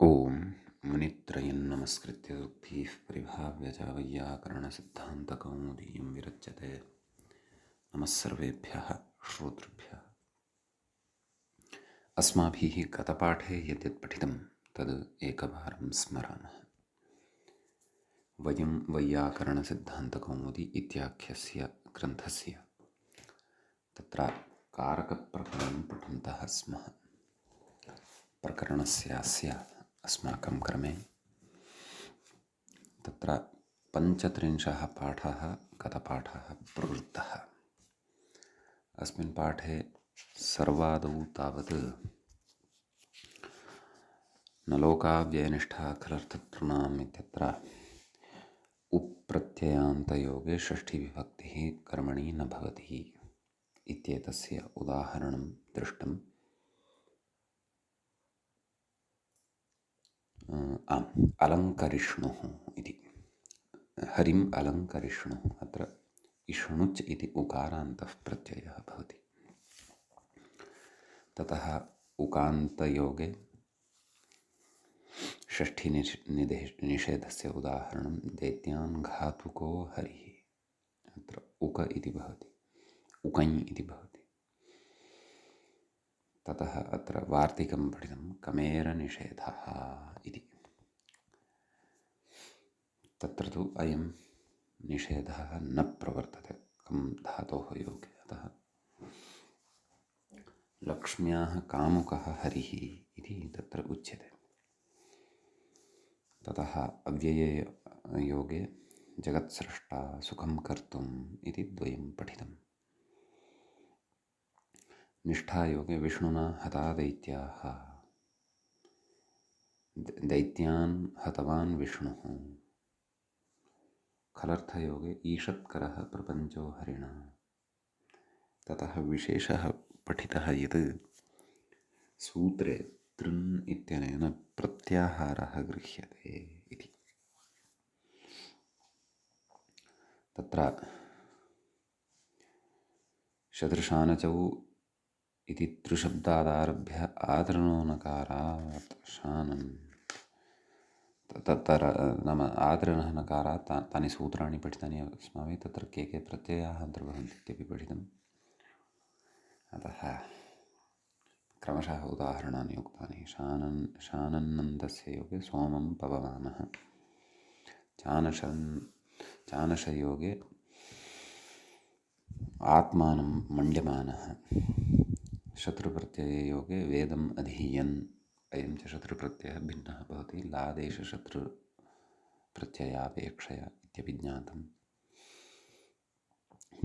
ॐ मुनित्रयं नमस्कृत्य उक्तिः परिभाव्य च वैयाकरणसिद्धान्तकौमुदीं विरच्यते। नमः सर्वेभ्यः श्रोतृभ्यः। अस्माभिः गतपाठे यद्यत् पठितं तद् एकवारं स्मरामः। वयं वैयाकरणसिद्धान्तकौमुदी इत्याख्यस्य ग्रन्थस्य तत्र कारकप्रकरणं पठन्तः स्मः। प्रकरणस्यास्य अस्माकं क्रमे तत्र 35 पाठः गतपाठः प्रवृत्तः। अस्मिन् पाठे सर्वादौ तावत् न लोकाव्ययनिष्ठा खलर्थतॄणाम् इत्यत्र उप्रत्ययान्तयोगे षष्ठीविभक्तिः कर्मणि न भवति इत्येतस्य उदाहरणं दृष्टम्। अलङ्करिष्णुः इति हरिम् अलङ्करिष्णुः अत्र इष्णुच् इति उकारान्तः प्रत्ययः भवति। ततः उकान्तयोगे षष्ठी निषेधस्य उदाहरणं दैत्यान् घातुको हरिः। अत्र उक इति भवति, उकञ् इति भवति। ततः अत्र वार्तिकं पठितं कमेरनिषेधः इति। तत्र तु अयं निषेधः न प्रवर्तते कं धातोः योगे। अतः लक्ष्म्याः कामुकः हरिः इति तत्र उच्यते। ततः अव्यये योगे जगत्स्रष्टा सुखं कर्तुम् इति द्वयं पठितम्। निष्ठायोगे विष्णुना हता दैत्याः, दैत्यान् हतवान् विष्णुः। खलर्थयोगे ईषत्करः प्रपञ्चो हरिणा। ततः विशेषः पठितः यत् सूत्रे तृन् इत्यनेन प्रत्याहारः गृह्यते इति। तत्र शतृशानचौ इति त्रिशब्दादारभ्य आदरणोनकारात् शानन् तत्र नाम आदरणः नकारात् तानि सूत्राणि पठितानि अस्माभिः। तत्र के प्रत्ययाः अन्तर्भवन्ति इत्यपि पठितम्। अतः क्रमशः उदाहरणानि उक्तानि। शानन्नन्दस्य योगे सोमं पवमानः, चानशयोगे आत्मानं मण्ड्यमानः, शत्रुप्रत्यययोगे वेदम् अधीयन्। अयं च शत्रुप्रत्ययः भिन्नः भवति लादेशशत्रुप्रत्ययापेक्षया इत्यपि ज्ञातम्।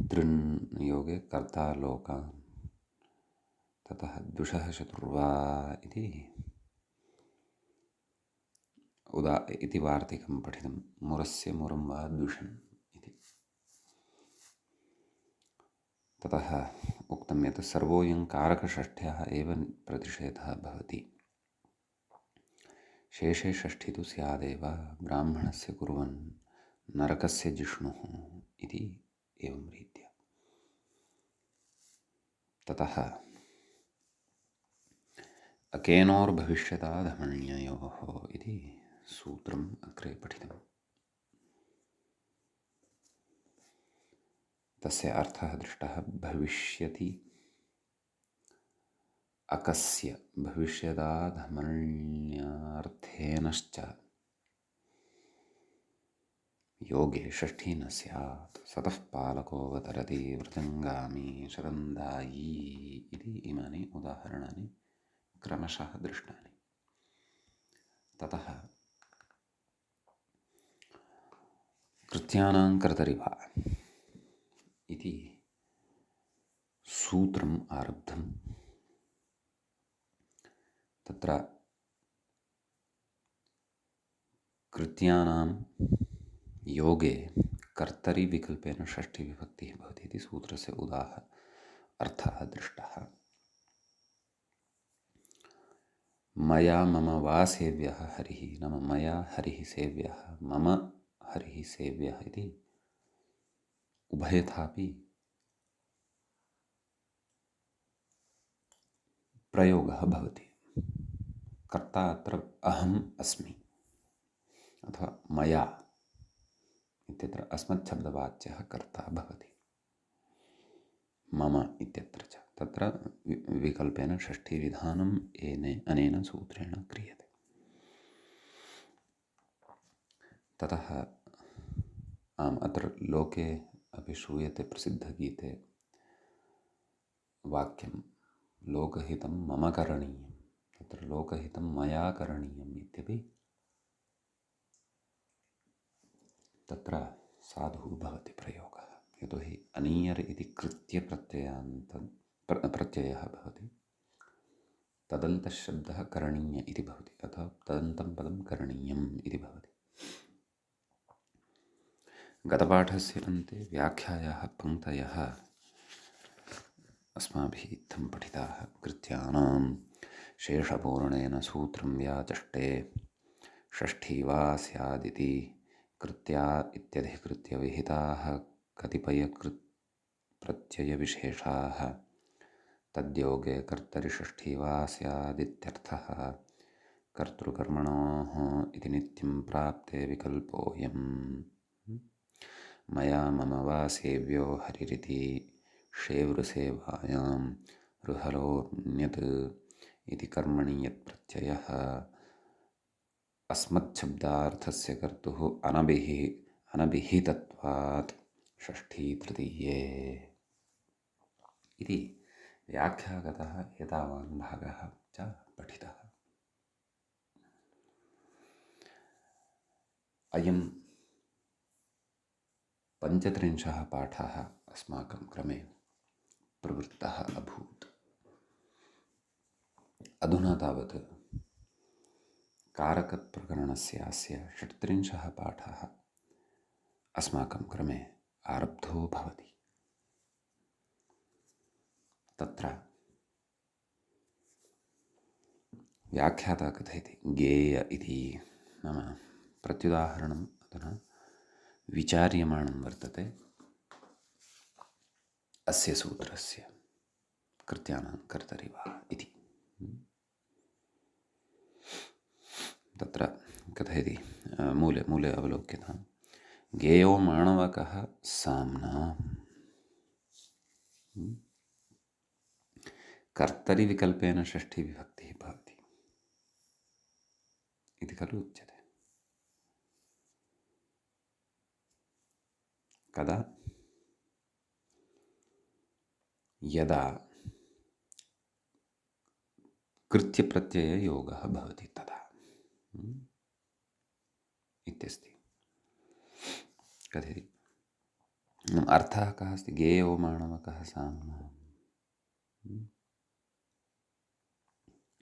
तृन् योगे कर्ता लोकान्। ततः दुषः शत्रुर्वा इति वार्तिकं पठितं। मुरस्य मुरं वा दुषन् इति। ततः उक्तं यत् सर्वोऽयं कारकषष्ठ्याः एव प्रतिषेधः भवति। शेषे षष्ठी तु स्यादेव ब्राह्मणस्य कुर्वन् नरकस्य जिष्णुः इति एवं रीत्या। ततः अकेनोर्भविष्यताधमन्ययोः इति सूत्रम् अग्रे पठितम्। तस्य अर्थः दृष्टः। भविष्यति अकस्य भविष्यदाधमन्यार्थेनश्च योगे षष्ठी न स्यात्। सतः पालकोऽवतरति वृजङ्गामी शरन्दायी इति इमानि उदाहरणानि क्रमशः दृष्टानि। ततः कृत्यानां कर्तरि वा इति सूत्रम् आरब्धम्। तत्र कृत्यानां योगे कर्तरि विकल्पेन षष्ठी विभक्तिः भवति इति सूत्रस्य अर्थः दृष्टः। मया मम वा सेव्यः हरिः, नाम मया हरिः सेव्यः, मम हरिः सेव्यः इति उभयथापि प्रयोगः भवति। कर्ता अत्र अहम् अस्मि अथवा मया इत्यत्र अस्मच्छब्दवाच्यः कर्ता भवति। मम इत्यत्र च तत्र विकल्पेन षष्ठीविधानम् अनेन सूत्रेण क्रियते। ततः अत्र लोके अपि श्रूयते प्रसिद्धगीते वाक्यं लोकहितं मम करणीयं, तत्र लोकहितं मया करणीयम् इत्यपि तत्र साधुः भवति प्रयोगः। यतोहि अनीयर् इति प्रत्ययः भवति, तदन्तशब्दः करणीय इति भवति, अथवा तदन्तं पदं करणीयम् इति भवति। गतपाठस्य अन्ते व्याख्यायाः पङ्क्तयः अस्माभिः इत्थं पठिताः। कृत्यानां शेषपूर्णेन सूत्रं व्याचष्टे षष्ठी वा स्यादिति कृत्या इत्यधिकृत्य विहिताः कतिपयकृत्प्रत्ययविशेषाः तद्योगे कर्तरि षष्ठी वा स्यादित्यर्थः। कर्तृकर्मणोः इति नित्यं प्राप्ते विकल्पोऽयम्। मया मम वा सेव्यो हरिरिति शेवृसेवायां रुहलोऽन्यत् इति कर्मणि यत्प्रत्ययः अस्मच्छब्दार्थस्य कर्तुः अनभिहितत्वात् षष्ठी तृतीये इति व्याख्यागतः एतावान् भागः च पठितः। अयं 35 पाठः अस्माकं क्रमे प्रवृत्तः अभूत्। अधुना तावत् कारकप्रकरणस्य अस्य 36 पाठः अस्माकं क्रमे आरब्धो भवति। तत्र व्याख्याता कथयति गेय इति नाम प्रत्युदाहरणम् अधुना विचार्यमाणं वर्तते अस्य सूत्रस्य कृत्यानां कर्तरि वा इति। तत्र कथयति मूले अवलोक्यतां गेयो माणवकः साम्ना कर्तरि विकल्पेन षष्ठी विभक्तिः भवति इति खलु उच्यते। कदा? यदा कृत्यप्रत्यययोगः भवति तदा इत्यस्ति। कथयति अर्थः कः अस्ति? गेयो माणवकः साम्ना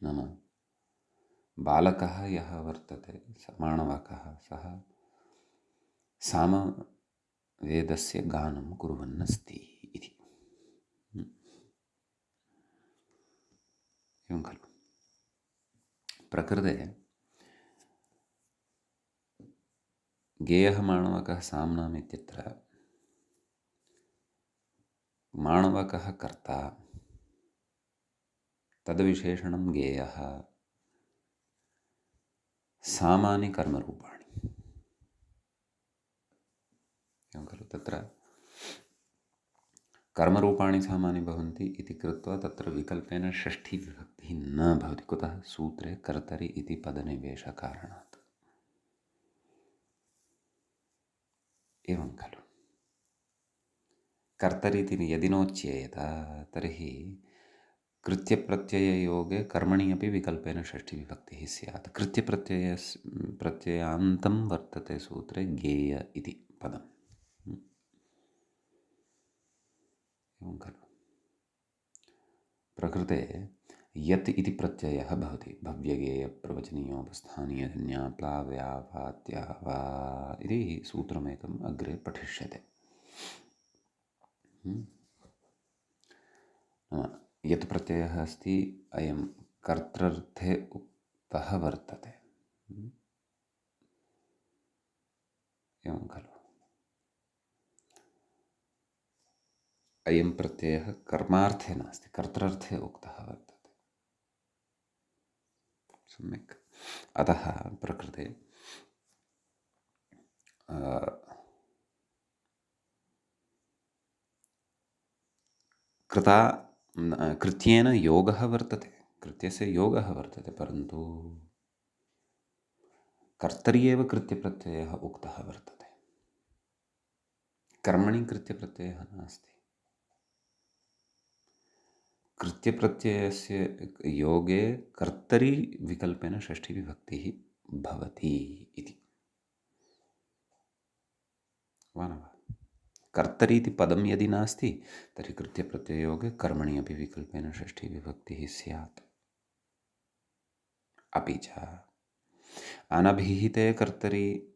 नाम बालकः यः वर्तते माणवकः सः सामवेदस्य गानं कुर्वन्नस्ति इति। एवं खलु प्रकृते गेयः माणवकः साम्नाम् इत्यत्र माणवकः कर्ता, तद्विशेषणं गेयः, सामानि कर्मरूपाणि। एवं खलु तत्र कर्मरूपाणि सामानि भवन्ति इति कृत्वा तत्र विकल्पेन षष्ठी विभक्तिः न भवति। कुतः? सूत्रे कर्तरि इति पदनिवेशकारणात्। एवं खलु कर्तरि इति यदि नोच्येत तर्हि कृत्यप्रत्यययोगे कर्मणि अपि विकल्पेन षष्ठी विभक्तिः स्यात्। प्रत्ययान्तं वर्तते सूत्रे गेय इति पदम्। एवं खलु प्रकृते यत् इति प्रत्ययः भवति। भव्यगेयप्रवचनीयोपस्थानीयजन्या प्लाव्या वात्या वा इति सूत्रमेकम् अग्रे पठिष्यते। यत् प्रत्ययः अस्ति अयं कर्तृर्थे उक्तः वर्तते। एवं खलु अयं प्रत्ययः कर्मार्थे नास्ति, कर्तृर्थे उक्तः वर्तते। सम्यक्। अतः प्रकृते कृत्येन योगः वर्तते, कृत्यस्य योगः वर्तते, परन्तु कर्तरि एव कृत्यप्रत्ययः उक्तः वर्तते, कर्मणि कृत्यप्रत्ययः नास्ति। कृत्यप्रत्ययस्य योगे कर्तरि विकल्पेन षष्ठीविभक्तिः भवति इति, वा न वा? कर्तरि इति पदं यदि नास्ति तर्हि कृत्यप्रत्यययोगे कर्मणि अपि विकल्पेन षष्ठीविभक्तिः स्यात्। अपि च अनभिहिते कर्तरि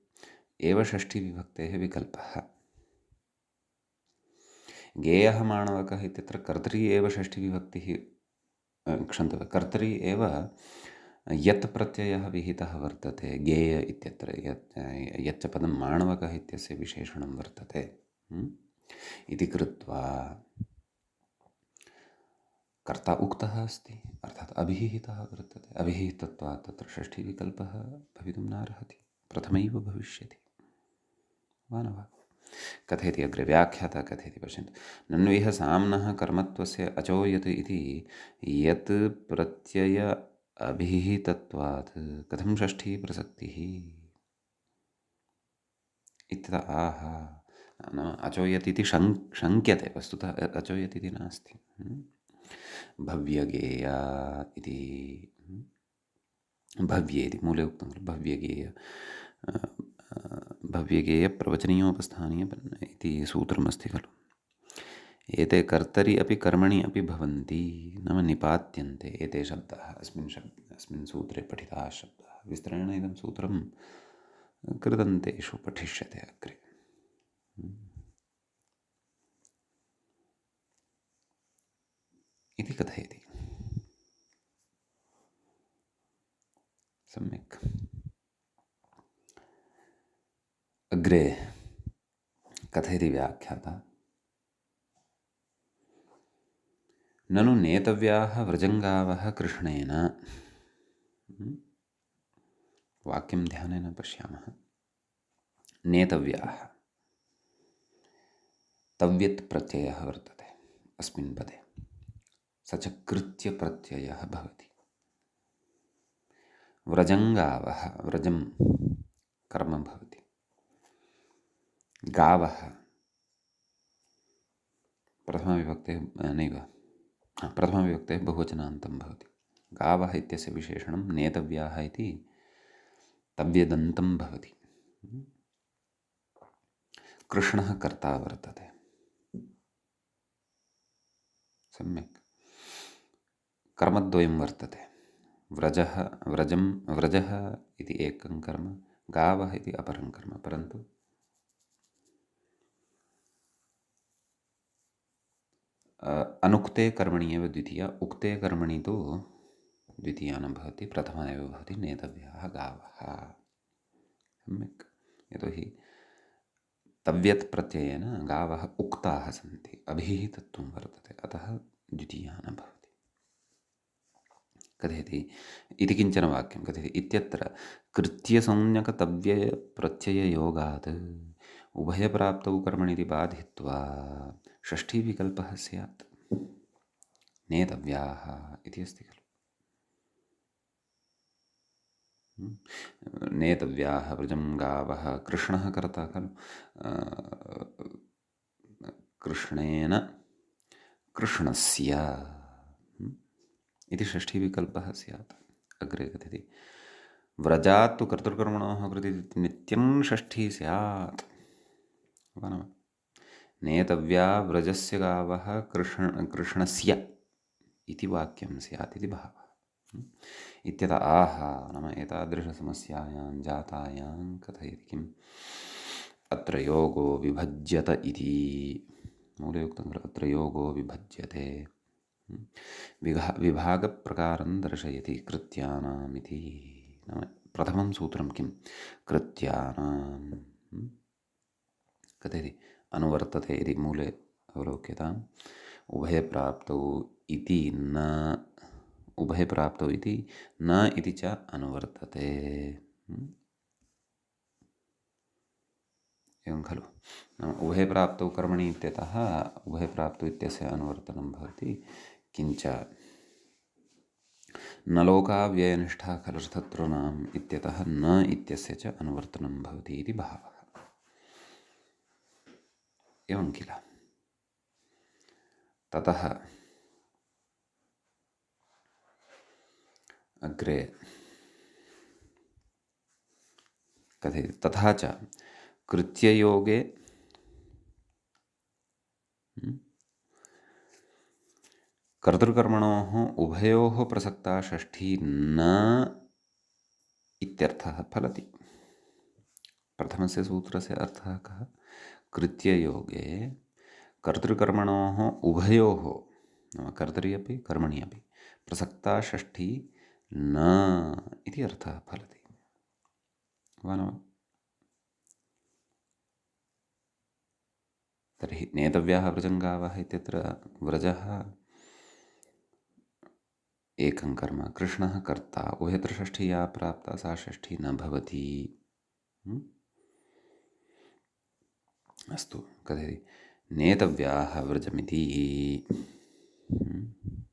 एव षष्ठीविभक्तेः विकल्पः। गेयः माणवकः इत्यत्र कर्तरि एव षष्ठीविभक्तिः, क्षन्तव्यः, कर्तरि एव यत् प्रत्ययः विहितः वर्तते गेय इत्यत्र, यच्च पदं माणवकः इत्यस्य विशेषणं वर्तते इति कृत्वा कर्ता उक्तः अस्ति, अर्थात् अभिहितः वर्तते। अभिहितत्वात् तत्र षष्ठीविकल्पः भवितुं नार्हति, प्रथमैव भविष्यति, वा न वा? कथयति अग्रे व्याख्याता, कथयति पश्यन्तु। नन्विह साम्नः कर्मत्वस्य अचोयत् इति यत् प्रत्यय अभिहितत्वात् कथं षष्ठी प्रसक्तिः इत्यतः आह, नाम अचोयत् इति शङ्क्यते, वस्तुतः अचोयत् इति नास्ति। भव्यगेय इति, भव्ये इति मूले उक्तं खलु, भव्यगेय, भव्यगेयप्रवचनीयोपस्थानीय इति सूत्रमस्ति खलु। एते कर्तरि अपि कर्मणि अपि भवन्ति, नाम निपात्यन्ते एते शब्दाः, अस्मिन् सूत्रे पठिताः शब्दाः। विस्तरेण इदं सूत्रं कृदन्तेषु पठिष्यते अग्रे। इति कथयति। सम्यक्। अग्रे कथयति व्याख्याता। ननु नेतव्याः व्रजङ्गावः कृष्णेन, वाक्यं ध्यानेन पश्यामः। नेतव्याः, तव्यत् प्रत्ययः वर्तते अस्मिन् पदे, स च कृत्यप्रत्ययः भवति। व्रजङ्गावः, व्रजं कर्म भवति, गावः प्रथमाविभक्तेः नैव, प्रथमाविभक्तेः बहुवचनान्तं भवति। गावः इत्यस्य विशेषणं नेतव्याः इति तव्यदन्तं भवति। कृष्णः कर्ता वर्तते। सम्यक्। कर्मद्वयं वर्तते, व्रजः, व्रजः इति एकं कर्म, गावः इति अपरं कर्म, परन्तु अनुक्ते कर्मणि एव द्वितीया, उक्ते कर्मणि तु द्वितीया न भवति, प्रथमा एव भवति, नेतव्याः गावः। सम्यक्। यतोहि तव्यत् प्रत्ययेन गावः उक्ताः सन्ति, अभिहितत्वं वर्तते, अतः द्वितीया न भवति। कथयति इति किञ्चन वाक्यं कथयति। इत्यत्र कृत्यसंज्ञकतव्यप्रत्यययोगात् उभयप्राप्तौ कर्मणि बाधित्वा षष्ठीविकल्पः स्यात्। नेतव्याः इति अस्ति खलु, नेतव्याः व्रजं गावः, कृष्णः कर्ता खलु, कृष्णेन कृष्णस्य इति षष्ठीविकल्पः स्यात्। अग्रे कथयति व्रजात् तु कर्तृकर्मणोः कृते नित्यं षष्ठी स्यात्, वा न वा? नेतव्या व्रजस्य गावः कृष्णस्य इति वाक्यं स्यात् इति भावः। इत्यतः आह, नाम एतादृशसमस्यायां जातायां कथयति किम्, अत्र योगो विभज्यत इति मूले उक्तं खलु, अत्र योगो विभज्यते, विभागप्रकारं दर्शयति कृत्यानाम् इति। नाम प्रथमं सूत्रं किं, कृत्यानां कथयति अनुवर्तते इति मूले अवलोक्यताम्, उभयप्राप्तौ इति न उभयप्राप्तौ इति न इति च अनुवर्तते। एवं खलु। उभयप्राप्तौ कर्मणि इत्यतः उभयप्राप्तौ इत्यस्य अनुवर्तनं भवति। किञ्च न लोकाव्ययनिष्ठा खलर्थतॄणाम् इत्यतः न इत्यस्य च अनुवर्तनं भवति इति भावः। एवं किल। ततः अग्रे कथयति तथा च कृत्ययोगे कर्तृकर्मणोः उभयोः प्रसक्ता षष्ठी न इत्यर्थः फलति। प्रथमस्य सूत्रस्य अर्थः कः? कृत्ययोगे कर्तृकर्मणोः उभयोः नाम कर्तरि अपि कर्मणि अपि प्रसक्ता षष्ठी न इति अर्थः फलति। वा न वा? तर्हि नेतव्याः वृजङ्गावः इत्यत्र व्रजः एकं कर्म, कृष्णः कर्ता, उभयत्र षष्ठी या प्राप्ता सा षष्ठी न भवति। अस्तु, कथयति नेतव्याः व्रजमिति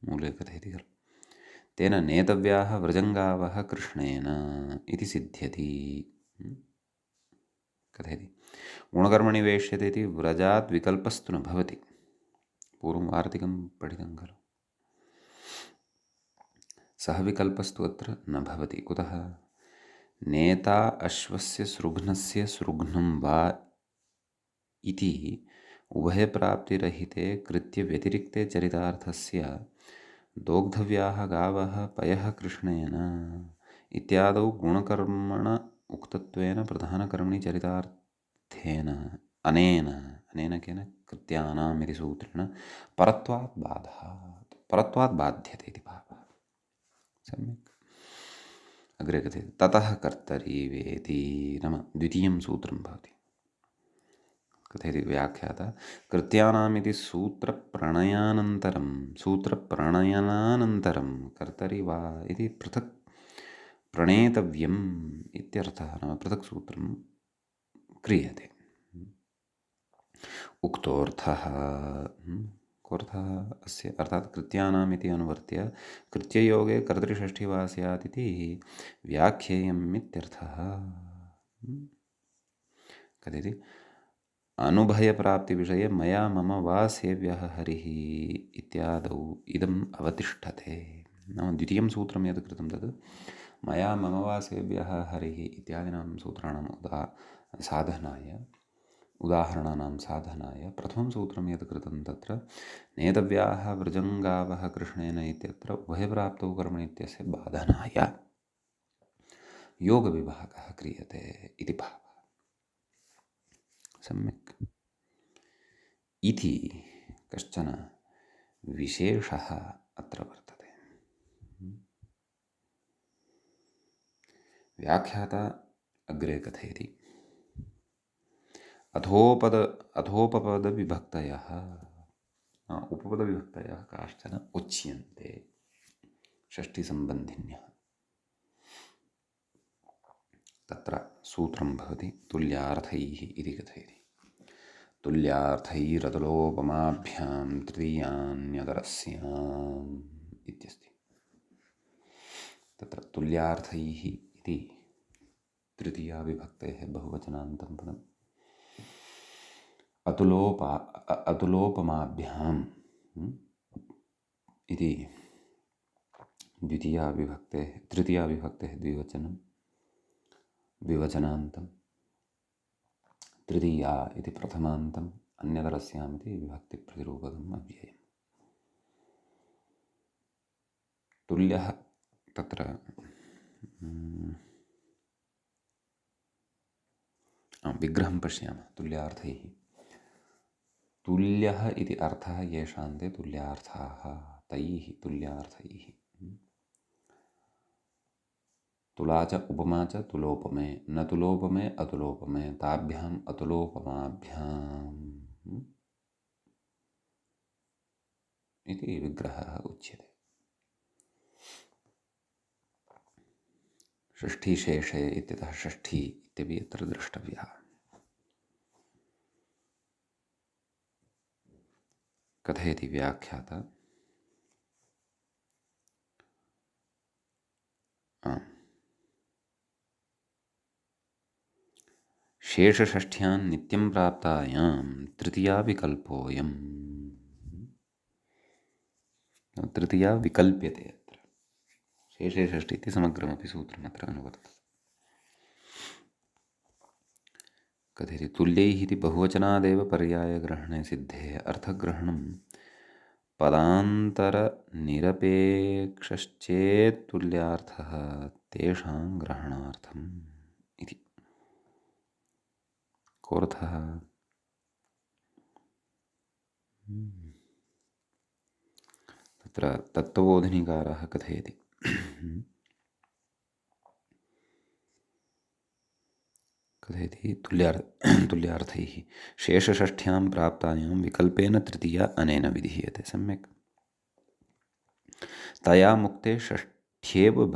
मूले कथयति खलु। तेन नेतव्याः व्रजङ्गावः कृष्णेन इति सिद्ध्यति। कथयति गुणकर्मणि वेश्यते इति व्रजात् विकल्पस्तु न भवति। पूर्वं वार्तिकं पठितं खलु। सः विकल्पस्तु अत्र न भवति। कुतः? नेता अश्वस्य सृघ्नस्य सृघ्नं वा इति उभयप्राप्तिरहिते कृत्यव्यतिरिक्ते चरितार्थस्य दोग्धव्याः गावः पयः कृष्णेन इत्यादौ गुणकर्मण उक्तत्वेन प्रधानकर्मणि चरितार्थेन अनेन केन कृत्यानाम् इति सूत्रेण परत्वात् बाध्यते इति भावः। सम्यक्। अग्रे कथयति ततः कर्तरि वेति नाम द्वितीयं सूत्रं भवति। कथयति व्याख्याता कृत्यानामिति सूत्रप्रणयनानन्तरं कर्तरि वा इति पृथक् प्रणेतव्यम् इत्यर्थः। नाम पृथक् सूत्रं क्रियते। उक्तोऽर्थः कोऽर्थः अस्य अर्थात् कृत्यानाम् इति अनुवर्त्य कृत्ययोगे कर्तरिषष्ठी वा स्यात् इति व्याख्येयम् इत्यर्थः। कथयति अनुभयप्राप्तिविषये मया मम वा सेव्यः हरिः इत्यादौ इदम् अवतिष्ठते। नाम द्वितीयं सूत्रं यत् कृतं तत् मया मम वा सेव्यः हरिः इत्यादीनां सूत्राणाम् उदाहरणानां साधनाय प्रथमं सूत्रं यत् कृतं तत्र नेतव्याः वृजङ्गावः कृष्णेन इत्यत्र उभयप्राप्तौ कर्मणि इत्यस्य बाधनाय योगविभागः क्रियते इति भावः। सम्यक्। इति कश्चन विशेषः अत्र वर्तते। व्याख्याता अग्रे कथयति अथोपपदविभक्तयः उपपदविभक्तयः काश्चन उच्यन्ते षष्ठीसम्बन्धिन्यः। तत्र सूत्रं भवति तुल्यार्थैः इति कथयति। तुल्यार्थैरतुलोपमाभ्यां तृतीयान्यतरस्याम् इत्यस्ति। तत्र तुल्यार्थैः इति तृतीयाविभक्तेः बहुवचनान्तं पदम् अतुलोपमाभ्याम् इति तृतीयाविभक्तेः द्विवचनान्तं तृतीया इति प्रथमान्तम् अन्यतरस्याम् इति विभक्तिप्रतिरूपकम् अव्ययम्। तुल्यः तत्र विग्रहं पश्यामः। तुल्यार्थैः तुल्यः इति अर्थः येषान्ते तुल्यार्थाः तैः तुल्यार्थैः। तुला च उपमा च तुलोपमे न तुलोपमे अतुलोपमे ताभ्याम् अतुलोपमाभ्याम् इति विग्रहः उच्यते। षष्ठीशेषे इत्यतः षष्ठी इत्यपि अत्र द्रष्टव्यः। कथयति व्याख्याता। शेषषष्ठ्यां नित्यं प्राप्तायां तृतीया विकल्पोऽयम्। तृतीया विकल्प्यते अत्र। शेषे षष्ठी इति समग्रमपि सूत्रमत्र अनुवर्तते। कथयति तुल्यैः इति बहुवचनादेव पर्यायग्रहणे सिद्धे अर्थग्रहणं पदान्तरनिरपेक्षश्चेत् तुल्यार्थः तेषां ग्रहणार्थम् इति। कोऽर्थः? तत्र तत्त्वबोधिनीकारः कथयति तुल्यार्थैः शेषषष्ठ्यां प्राप्तायां विकल्पेन तृतीया अनेन विधीयते। सम्यक्। तया मुक्ते षष्ठ्येव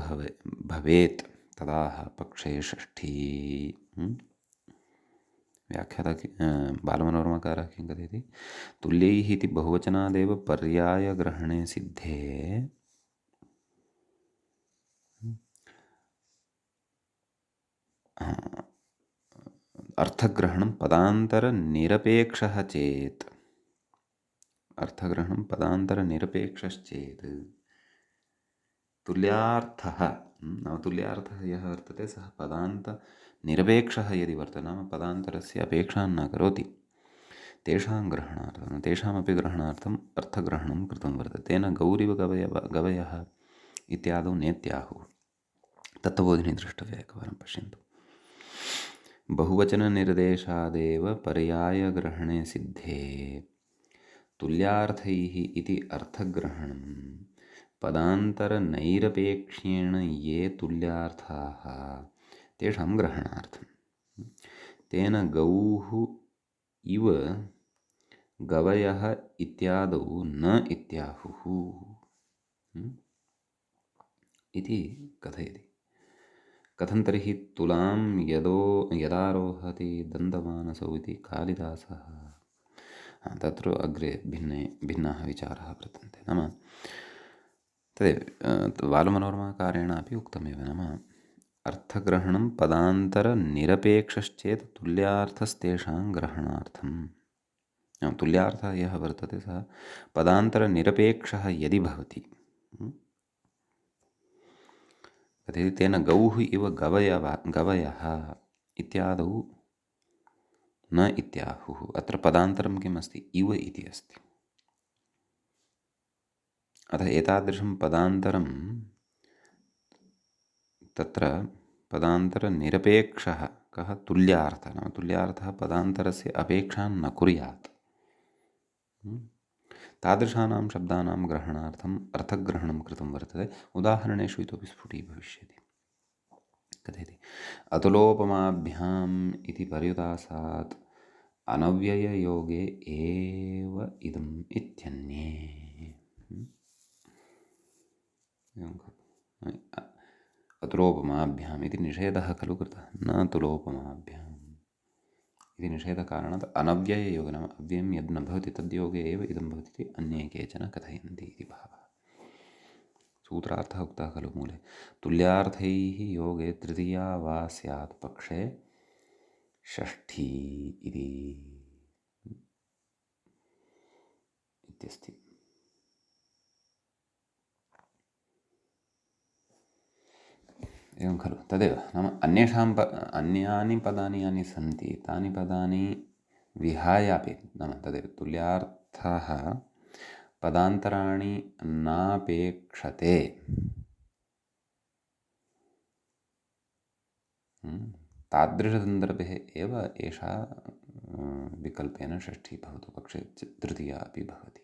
भवेत् तदाह पक्षे षष्ठी। व्याख्याता बालमनोरमाकारः किं कथयति? तुल्यैः इति बहुवचनादेव पर्यायग्रहणे सिद्धे अर्थग्रहणं पदान्तरनिरपेक्षः चेत्, अर्थग्रहणं पदान्तरनिरपेक्षश्चेत् तुल्यार्थः, नाम तुल्यार्थः यः वर्तते सः पदान्तनिरपेक्षः यदि वर्तते, नाम पदान्तरस्य अपेक्षां न करोति, तेषां ग्रहणार्थं, तेषामपि ग्रहणार्थम् अर्थग्रहणं कृतं वर्तते। तेन गौरिव गवयः इत्यादौ नेत्याहुः। तत्त्वबोधिनी द्रष्टव्या, एकवारं पश्यन्तु। बहुवचननिर्देशादेव पर्यायग्रहणे सिद्धे तुल्यार्थैः इति अर्थग्रहणं पदान्तरनैरपेक्ष्येण ये तुल्यार्थाः तेषां ग्रहणार्थं। तेन गौः इव गवयः इत्यादौ न इत्याहुः इति कथयति। कथं तर्हि तुलां यदारोहति दन्तमानसौ इति कालिदासः। तत्र अग्रे भिन्नाः विचाराः वर्तन्ते। नाम तदेव बालमनोरमाकारेण अपि उक्तमेव। नाम अर्थग्रहणं पदान्तरनिरपेक्षश्चेत् तुल्यार्थस्तेषां ग्रहणार्थं। तुल्यार्थः यः वर्तते सः पदान्तरनिरपेक्षः यदि भवति, तर्हि तेन गौः इव गवयः इत्यादौ न इत्याहुः। अत्र पदान्तरं किम् अस्ति? इव इति अस्ति। अतः एतादृशं पदान्तरं तत्र पदान्तरनिरपेक्षः कः? तुल्यार्थः। नाम तुल्यार्थः पदान्तरस्य अपेक्षां न कुर्यात्। तादृशानां शब्दानां ग्रहणार्थम् अर्थग्रहणं कृतं वर्तते। उदाहरणेषु इतोपि स्फुटीभविष्यति। कथयति अतुलोपमाभ्याम् इति पर्युदासात् अनव्यययोगे एव इदम् इत्यन्ये। अतुलोपमाभ्याम् इति निषेधः खलु कृतः, न तुलोपमाभ्याम् इति निषेधकारणात् अनव्यययोगे, नाम अव्ययं यद् न भवति तद्योगे एव इदं भवति इति अन्ये केचन कथयन्ति इति भावः। सूत्रार्थः उक्तः खलु मूले। तुल्यार्थैः योगे तृतीया वा स्यात् पक्षे षष्ठी इत्यस्ति। एवं खलु। तदेव नाम अन्यानि पदानि यानि सन्ति तानि पदानि विहाय अपि, नाम तदेव तुल्यार्थः पदान्तराणि नापेक्षते, तादृशसन्दर्भे एव एषा विकल्पेन षष्ठी भवतु पक्षे तृतीया अपि भवति।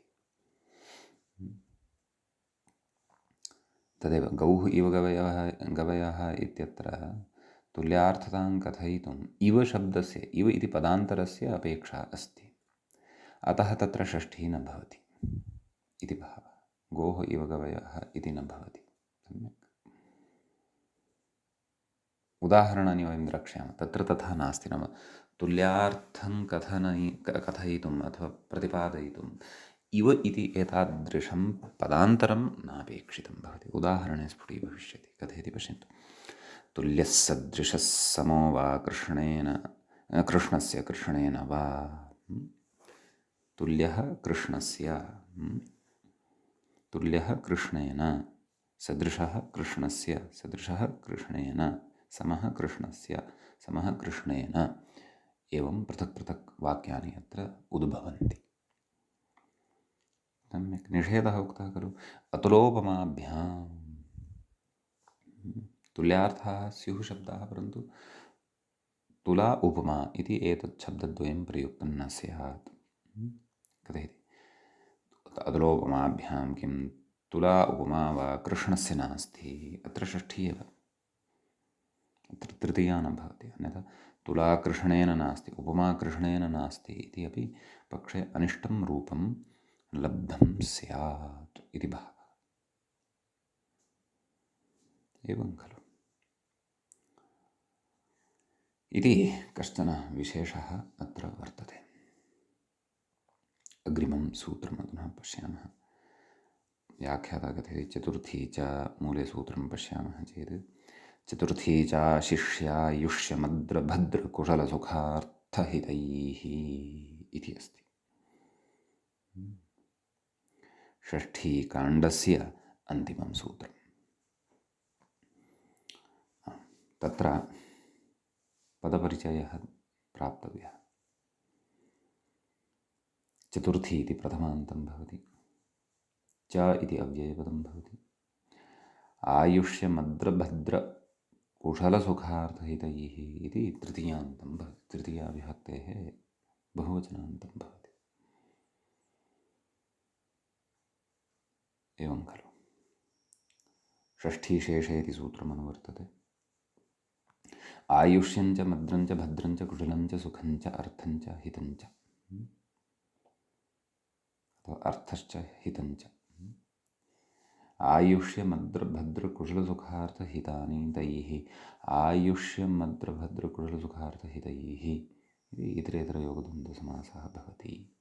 तदेव गौः इव गवयः इत्यत्र तुल्यार्थतां कथयितुम् इव शब्दस्य, इव इति पदान्तरस्य अपेक्षा अस्ति, अतः तत्र षष्ठी न भवति इति भावः। गोः इव गवयः इति न भवति। सम्यक्। उदाहरणानि वयं द्रक्ष्यामः। तत्र तथा नास्ति। नाम तुल्यार्थं कथयितुम् अथवा प्रतिपादयितुम् इव इति एतादृशं पदान्तरं नापेक्षितं भवति। उदाहरणे स्फुटीभविष्यति। कथयति पश्यन्तु। तुल्यः सदृशः समो वा कृष्णस्य कृष्णेन वा। तुल्यः कृष्णस्य, तुल्यः कृष्णेन, सदृशः कृष्णस्य, सदृशः कृष्णेन, समः कृष्णस्य, समः कृष्णेन, एवं पृथक् पृथक् वाक्यानि अत्र उद्भवन्ति। सम्यक् निषेधः उक्तः खलु। अतुलोपमाभ्यां तुल्यार्थाः स्युः शब्दाः, परन्तु तुला उपमा इति एतत् शब्दद्वयं प्रयुक्तं न स्यात्। कथयति अतुलोपमाभ्यां किं तुला उपमा वा कृष्णस्य नास्ति। अत्र षष्ठी एव, अत्र तृतीया न भवति। अन्यथा तुला कृष्णेन नास्ति, उपमा कृष्णेन नास्ति इति अपि पक्षे अनिष्टं रूपं लब्धं स्यात् इति भावः। एवं खलु। इति कश्चन विशेषः अत्र वर्तते। अग्रिमं सूत्रम् अधुना पश्यामः। व्याख्याता कथयति चतुर्थी च मूले सूत्रं पश्यामः चेत् चतुर्थी च शिष्यायुष्यमद्रभद्रकुशलसुखार्थहितैः इति अस्ति। षष्ठीकाण्डस्य अन्तिमं सूत्रम्। तत्र पदपरिचयः प्राप्तव्यः। चतुर्थी इति प्रथमान्तं भवति, च इति अव्ययपदं भवति, आयुष्यमद्रभद्रकुशलसुखार्थहितैः इति तृतीयान्तं भवति, तृतीयाविभक्तेः बहुवचनान्तं भवति। एवं खलु। षष्ठीशेषे इति सूत्रमनुवर्तते। आयुष्यञ्च मद्रञ्च भद्रञ्च कुशलञ्च सुखञ्च अर्थञ्च हितञ्च, अथवा अर्थश्च हितञ्च। आयुष्यमद्रभद्रकुशलसुखार्थहितानि तैः, आयुष्यमद्रभद्रकुशलसुखार्थहितैः इति इतरेतरयोगद्वन्द्वसमासः भवति।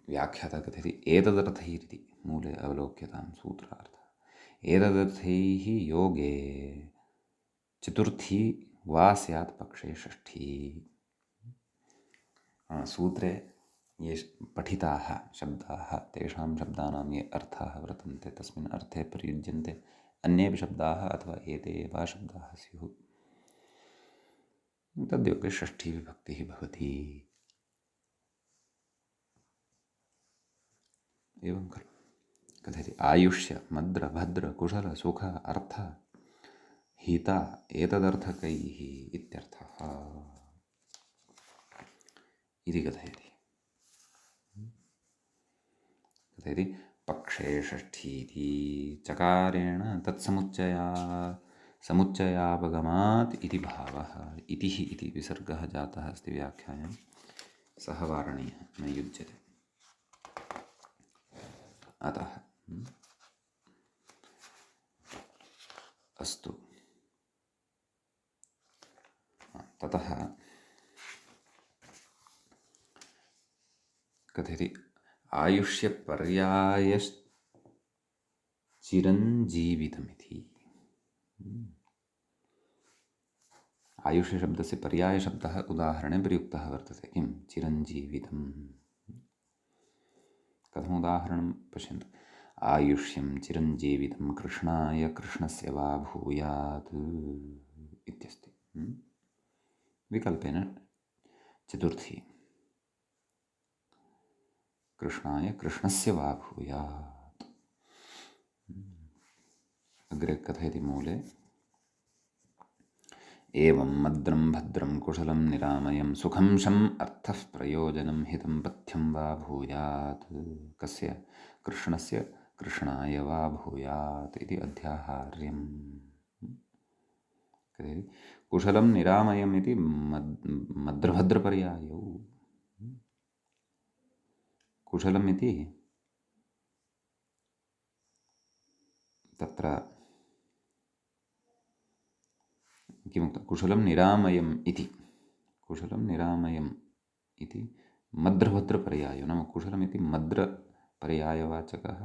व्याख्याता कथयति एतदर्थैरिति मूले अवलोक्यतां सूत्रार्थः। एतदर्थैः योगे चतुर्थी वा स्यात् पक्षे षष्ठी। सूत्रे ये पठिताः शब्दाः, तेषां शब्दानां ये अर्थाः वर्तन्ते तस्मिन् अर्थे प्रयुज्यन्ते अन्येपि शब्दाः अथवा एते एव शब्दाः स्युः, तद्योगे षष्ठीविभक्तिः भवति। एवं खलु। कथयति आयुष्य मद्र भद्र कुशल सुख अर्थ हित एतदर्थकैः इत्यर्थः इति कथयति। कथयति पक्षे षष्ठीति चकारेण समुच्चयापगमात् इति भावः। इतिः इति विसर्गः जातः अस्ति व्याख्यायां, सः वारणीयः, न युज्यते। अतः अस्तु। ततः कथयति आयुष्यपर्यायश्चिरञ्जीवितमिति। आयुष्यशब्दस्य पर्यायशब्दः उदाहरणे प्रयुक्तः वर्तते। किं चिरञ्जीवितं। कथमुदाहरणं पश्यन्तु। आयुष्यं चिरञ्जीवितं कृष्णाय कृष्णस्य वा भूयात् इत्यस्ति। विकल्पेन चतुर्थी कृष्णाय कृष्णस्य वा भूयात्। अग्रे कथयति मूले एवं मद्रं भद्रं कुशलं निरामयं सुखं शम् अर्थः प्रयोजनं हितं पथ्यं वा भूयात्। कस्य? कृष्णस्य कृष्णाय वा भूयात् इति अध्याहार्यम्। कुशलं निरामयम् इति मद्रभद्रपर्यायौ। कुशलम् इति तत्र किमुक्तं कुशलं निरामयम् इति कुशलं निरामयम् इति मद्रभद्रपर्यायो नाम कुशलमिति मद्रपर्यायवाचकः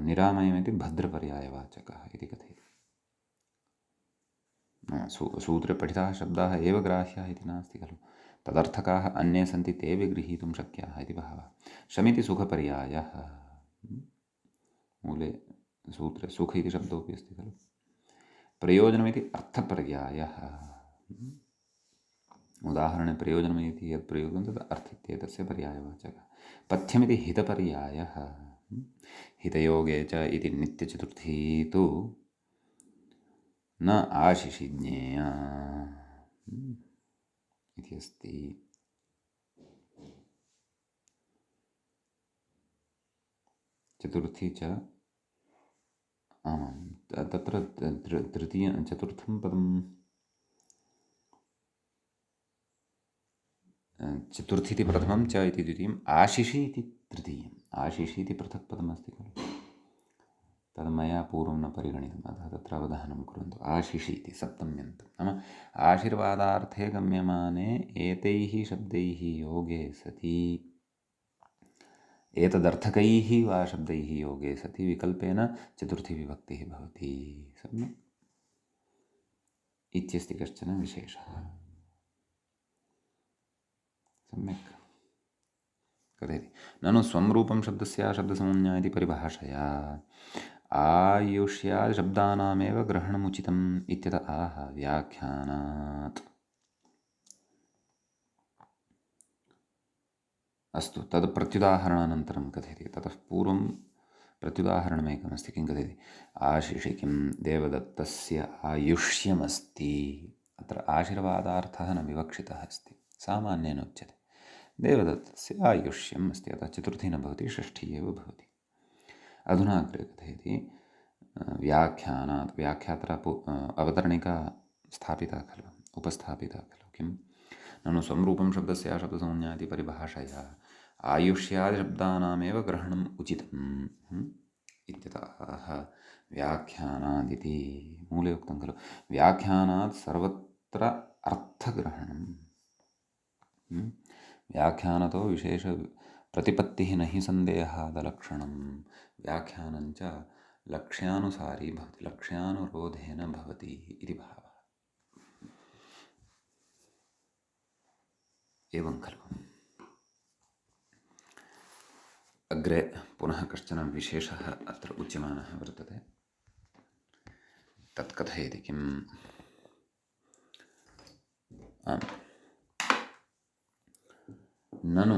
निरामयमिति भद्रपर्यायवाचकः इति कथयति। सूत्रे पठिताः शब्दाः एव ग्राह्याः इति नास्ति खलु, तदर्थकाः अन्ये सन्ति ते गृहीतुं शक्याः इति भावः। शमिति सुखपर्यायः, मूले सूत्रे सुख इति शब्दोऽपि अस्ति खलु। प्रयोजनमिति अर्थपर्यायः, उदाहरणे प्रयोजनमिति यत् प्रयोगं तद् अर्थित्येतस्य पर्यायवाचकः। पथ्यमिति हितपर्यायः, हितयोगे च इति नित्यचतुर्थी तु न आशिषि ज्ञेया इति अस्ति। चतुर्थी च आमां तत्र तृतीयं चतुर्थं पदं चतुर्थीति प्रथमं च इति द्वितीयम् आशिषि इति तृतीयम्। आशिषि इति पृथक् पदमस्ति खलु, तद् मया पूर्वं न परिगणितम्, अतः तत्र अवधानं कुर्वन्तु। आशिषि इति सप्तम्यन्तं नाम आशीर्वादार्थे गम्यमाने एतैः शब्दैः योगे सति, एतदर्थकैः वा शब्दैः योगे सति विकल्पेन चतुर्थी विभक्तिः भवति। सम्यक् इत्यस्ति कश्चन विशेषः। सम्यक् कथयति, ननु स्वं रूपं शब्दस्य शब्दसंज्ञा इति परिभाषया आयुष्यादि शब्दानामेव ग्रहणमुचितम् इत्यत आह व्याख्यानात्। अस्तु, तद् प्रत्युदाहरणानन्तरं कथयति। ततः पूर्वं प्रत्युदाहरणमेकमस्ति। किं कथयति, आशिषि किं देवदत्तस्य आयुष्यमस्ति। अत्र आशीर्वादार्थः न विवक्षितः अस्ति, सामान्येन उच्यते देवदत्तस्य आयुष्यम् अस्ति, अतः चतुर्थी न भवति, षष्ठी एव भवति। अधुना अग्रे कथयति व्याख्यानात्। व्याख्यात्र अवतरणिका स्थापिता खलु, उपस्थापिता खलु। किं ननु स्वं रूपं शब्दस्य शब्दसंज्ञा इति परिभाषया आयुष्यादिशब्दानामेव ग्रहणम् उचितम् इत्यतः व्याख्यानादिति मूले उक्तं खलु। व्याख्यानात् सर्वत्र अर्थग्रहणं। व्याख्यानतो विशेष प्रतिपत्तिः न हि सन्देहादलक्षणं। व्याख्यानञ्च लक्ष्यानुसारी भवति, लक्ष्यानुरोधेन भवति इति भावः। एवं खलु। अग्रे पुनः कश्चन विशेषः अत्र उच्यमानः वर्तते, तत् कथयति। किम् ननु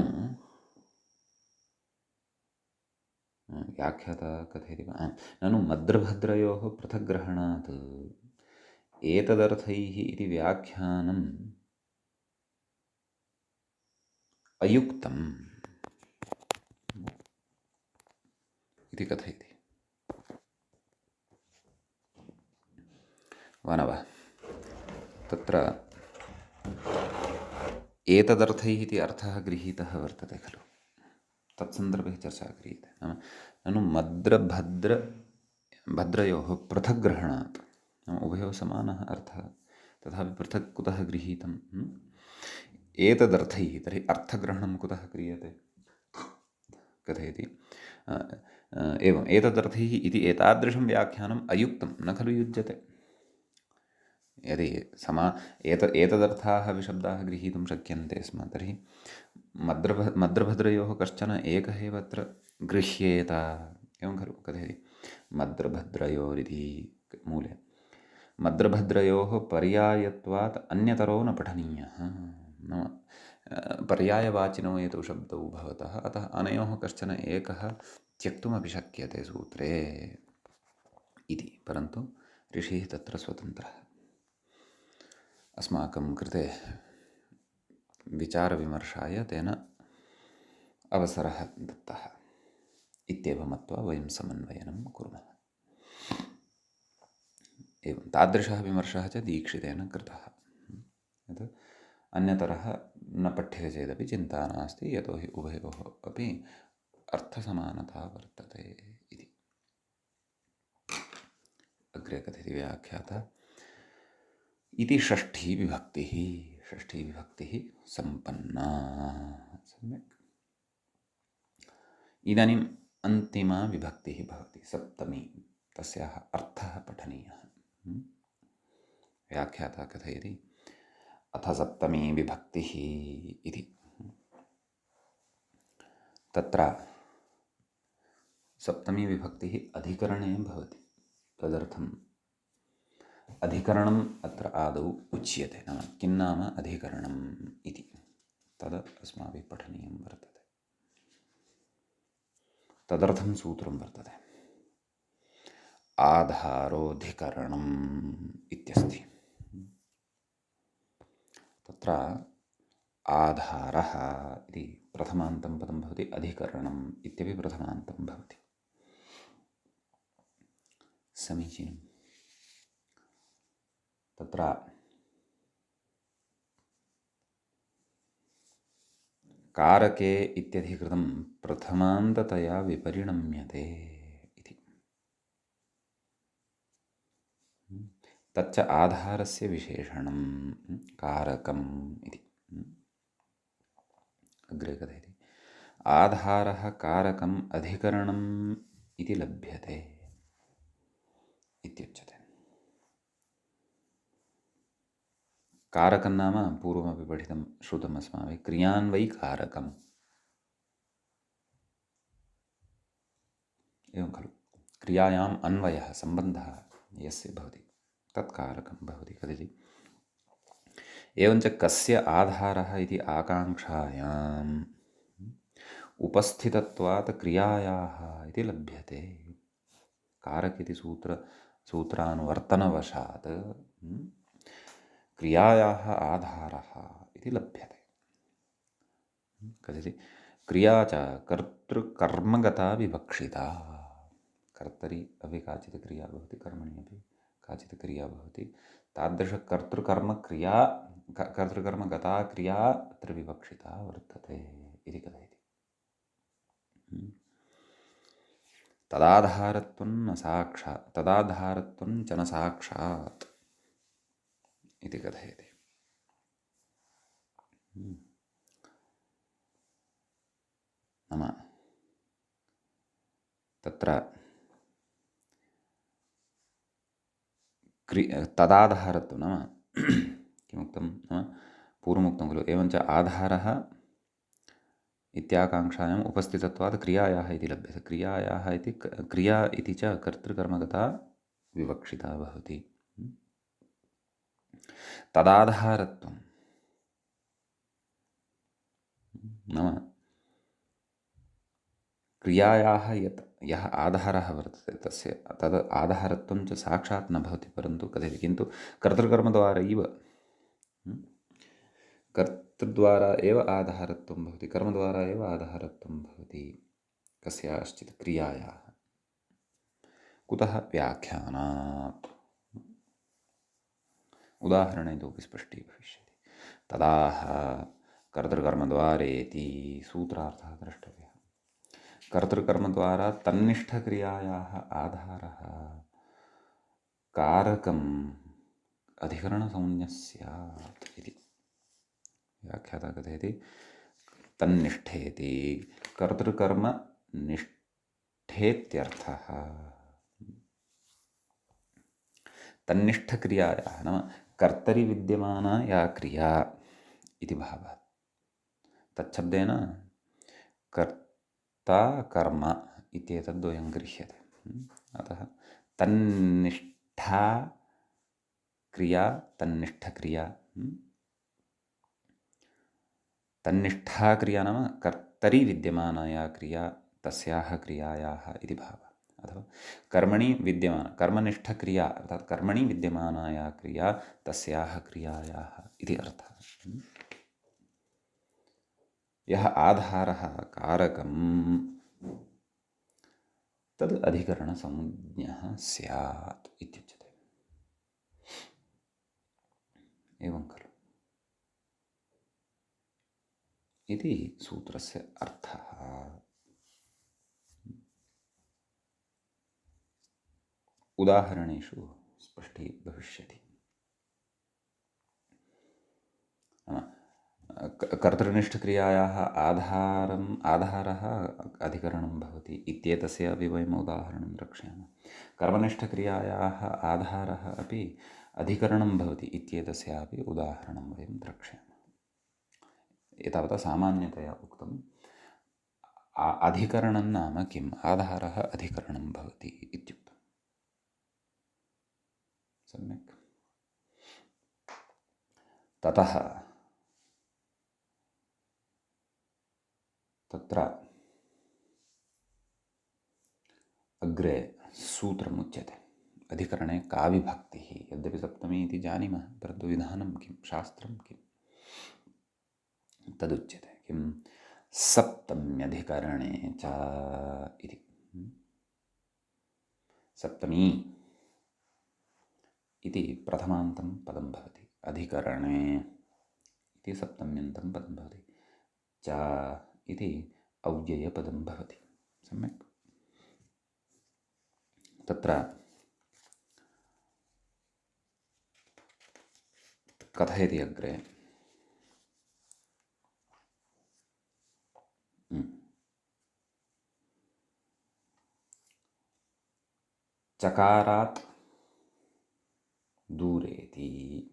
व्याख्याता कथयति ननु मद्रभद्रयोः पृथग्ग्रहणात् एतदर्थैः इति व्याख्यानम् अयुक्तम् इति कथयति। वानवः तत्र एतदर्थैः इति अर्थः गृहीतः वर्तते खलु, तत्सन्दर्भे चर्चा क्रियते। नाम ननु भद्रयोः पृथग्ग्रहणात्, नाम उभयोः समानः अर्थः, तथापि पृथक् कुतः गृहीतम् एतदर्थैः, तर्हि अर्थग्रहणं कुतः क्रियते कथयति। एवम् एतदर्थैः इति एतादृशं व्याख्यानम् अयुक्तं न खलु युज्यते। यदि एतदर्थाः विशब्दाः गृहीतुं शक्यन्ते स्म, तर्हि मद्रभद्रयोः कश्चन एकः एव अत्र गृह्येत, एवं खलु कथयति। मद्रभद्रयोरिति मूले मद्रभद्रयोः पर्यायत्वात् अन्यतरो न पठनीयः, नाम पर्यायवाचिनौ एतौ शब्दौ भवतः, अतः अनयोः कश्चन एकः त्यक्तुमपि शक्यते सूत्रे इति। परन्तु ऋषिः तत्र स्वतन्त्रः। अस्माकं कृते विचारविमर्शाय तेन अवसरः दत्तः इत्येव मत्वा वयं समन्वयनं कुर्मः। एवं तादृशः विमर्शः च दीक्षितेन कृतः। यत् अन्यतरः न पठ्यते चेदपि चिन्ता नास्ति, यतोहि उभयोः अपि अर्थसमानता वर्तते इति। अग्रे कथयति व्याख्याता इति षष्ठी विभक्तिः सम्पन्ना। सम्यक्। इदानीम् अन्तिमा विभक्तिः भवति सप्तमी, तस्याः अर्थः पठनीयः। व्याख्याता कथयति अथ सप्तमी विभक्तिः इति। तत्र सप्तमी विभक्तिः अधिकरणे भवति, तदर्थम् अधिकरणम् अत्र आदौ उच्यते। नाम किं नाम अधिकरणम् इति, तद् अस्माभिः पठनीयं वर्तते। तदर्थं सूत्रं वर्तते, आधारोऽधिकरणम् इत्यस्ति। तत्र आधारः इति प्रथमान्तं पदं भवति, अधिकरणम् इत्यपि प्रथमान्तं भवति। समीचीनं। तत्र कारके इत्यधिकृतं प्रथमान्ततया विपरिणम्यते इति। तच्च आधारस्य विशेषणं कारकम् इति। अग्रे कथयति आधारः कारकम् अधिकरणम् इति लभ्यते इत्युच्यते। कारकं नाम पूर्वमपि पठितं श्रुतम् अस्माभिः, क्रियान्वयिकारकम् एवं खलु। क्रियायाम् अन्वयः सम्बन्धः यस्य भवति तत् कारकं भवति कथयति। एवञ्च कस्य आधारः इति आकाङ्क्षायाम् उपस्थितत्वात् क्रियायाः इति लभ्यते। कारक इति सूत्रानुवर्तनवशात् क्रियायाः आधारः इति लभ्यते। कथयति क्रिया च कर्तृकर्मगता विवक्षिता। कर्तरि अपि काचित् क्रिया भवति, कर्मणि अपि काचित् क्रिया भवति, तादृशकर्तृकर्मक्रिया कर्तृकर्मगता क्रिया अत्र विवक्षिता वर्तते इति कथयति। तदाधारत्वं च न साक्षात् इति कथयति। नाम तत्र तदाधारत्वं नाम किमुक्तं, नाम पूर्वमुक्तं खलु एवञ्च आधारः इत्याकाङ्क्षायाम् उपस्थितत्वात् क्रियायाः इति लभ्यते। क्रियायाः इति क्रिया इति च कर्तृकर्मगता विवक्षिता भवति। तदाधारत्वं नाम क्रियायाः यः आधारः वर्तते तस्य तद् आधारत्वं च साक्षात् न भवति, परन्तु कथयति किन्तु कर्तृकर्मद्वारैव कर्तृद्वारा एव आधारत्वं भवति, कर्मद्वारा एव आधारत्वं भवति कस्याश्चित् क्रियायाः। कुतः? व्याख्यानात्। उदाहरणेनोपि स्पष्टीभविष्यति। तदाह कर्तृकर्मद्वारेति सूत्रार्थः द्रष्टव्यः। कर्तृकर्मद्वारा तन्निष्ठक्रियायाः आधारः कारकम् अधिकरणसंज्ञः स्यात् इति। व्याख्याता कथयति तन्निष्ठेति कर्तृकर्मनिष्ठेत्यर्थः। तन्निष्ठक्रियायाः नाम कर्तरि विद्यमाना या क्रिया इति भावः। तच्छब्देन कर्ता कर्म इत्येतद्द्वयं गृह्यते। अतः तन्निष्ठा क्रिया तन्निष्ठक्रिया। तन्निष्ठा क्रिया नाम कर्तरि विद्यमाना या क्रिया तस्याः क्रियायाः इति भावः। अथवा कर्मणि विद्यमान कर्मनिष्ठक्रिया अर्थात् कर्मणि विद्यमाना या क्रिया तस्याः क्रियायाः इति अर्थः। यः आधारः कारकं तद् अधिकरणसंज्ञः स्यात् इत्युच्यते। एवं खलु इति सूत्रस्य अर्थः। उदाहरणेषु स्पष्टी भविष्यति। कर्तृनिष्ठक्रियायाः आधारः अधिकरणं भवति इत्येतस्य अपि वयम् उदाहरणं द्रक्ष्यामः। कर्मनिष्ठक्रियायाः आधारः अपि अधिकरणं भवति इत्येतस्यापि उदाहरणं वयं द्रक्ष्यामः। एतावता सामान्यतया उक्तम्। अधिकरणं नाम किम्? आधारः अधिकरणं भवति इत्युक्तम्। सम्यक्। ततः तत्र अग्रे सूत्रमुच्यते। अधिकरणे का विभक्तिः? यद्यपि सप्तमी इति जानीमः, परन्तु विधानं किं, शास्त्रं किं तदुच्यते। किं सप्तम्यधिकरणे च इति। सप्तमी इति प्रथमान्तं पदं भवति। अधिकरणे इति सप्तम्यन्तं पदं भवति। च इति अव्ययपदं भवति। सम्यक्। तत्र कथयति अग्रे। चकारात् दूरेति।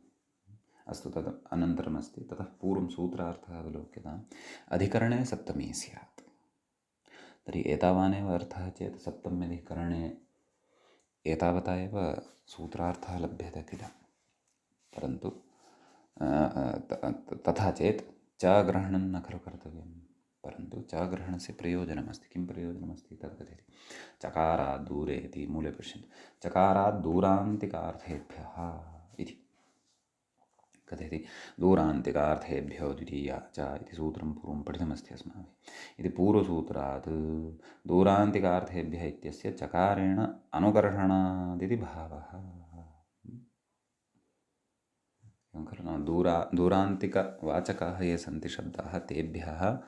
अस्तु, तद् अनन्तरमस्ति। ततः पूर्वं सूत्रार्थः अवलोक्यताम्। अधिकरणे सप्तमी स्यात्। तर्हि एतावानेव अर्थः चेत् सप्तम्यधिकरणे एतावता एव सूत्रार्थः लभ्यते किल। परन्तु तथा चेत् च ग्रहणं न खलु कर्तव्यं। परन्तु च ग्रहणस्य प्रयोजनमस्ति। किं प्रयोजनमस्ति तद् कथयति। चकारात् दूरे इति मूले पश्यन्तु। चकारात् दूरान्तिकार्थेभ्यः इति कथयति। दूरान्तिकार्थेभ्यो द्वितीया च इति सूत्रं पूर्वं पठितमस्ति अस्माभिः। इति पूर्वसूत्रात् दूरान्तिकार्थेभ्यः इत्यस्य चकारेण अनुकर्षणादिति भावः। खलु दूरान्तिकवाचकाः ये सन्ति शब्दाः, तेभ्यः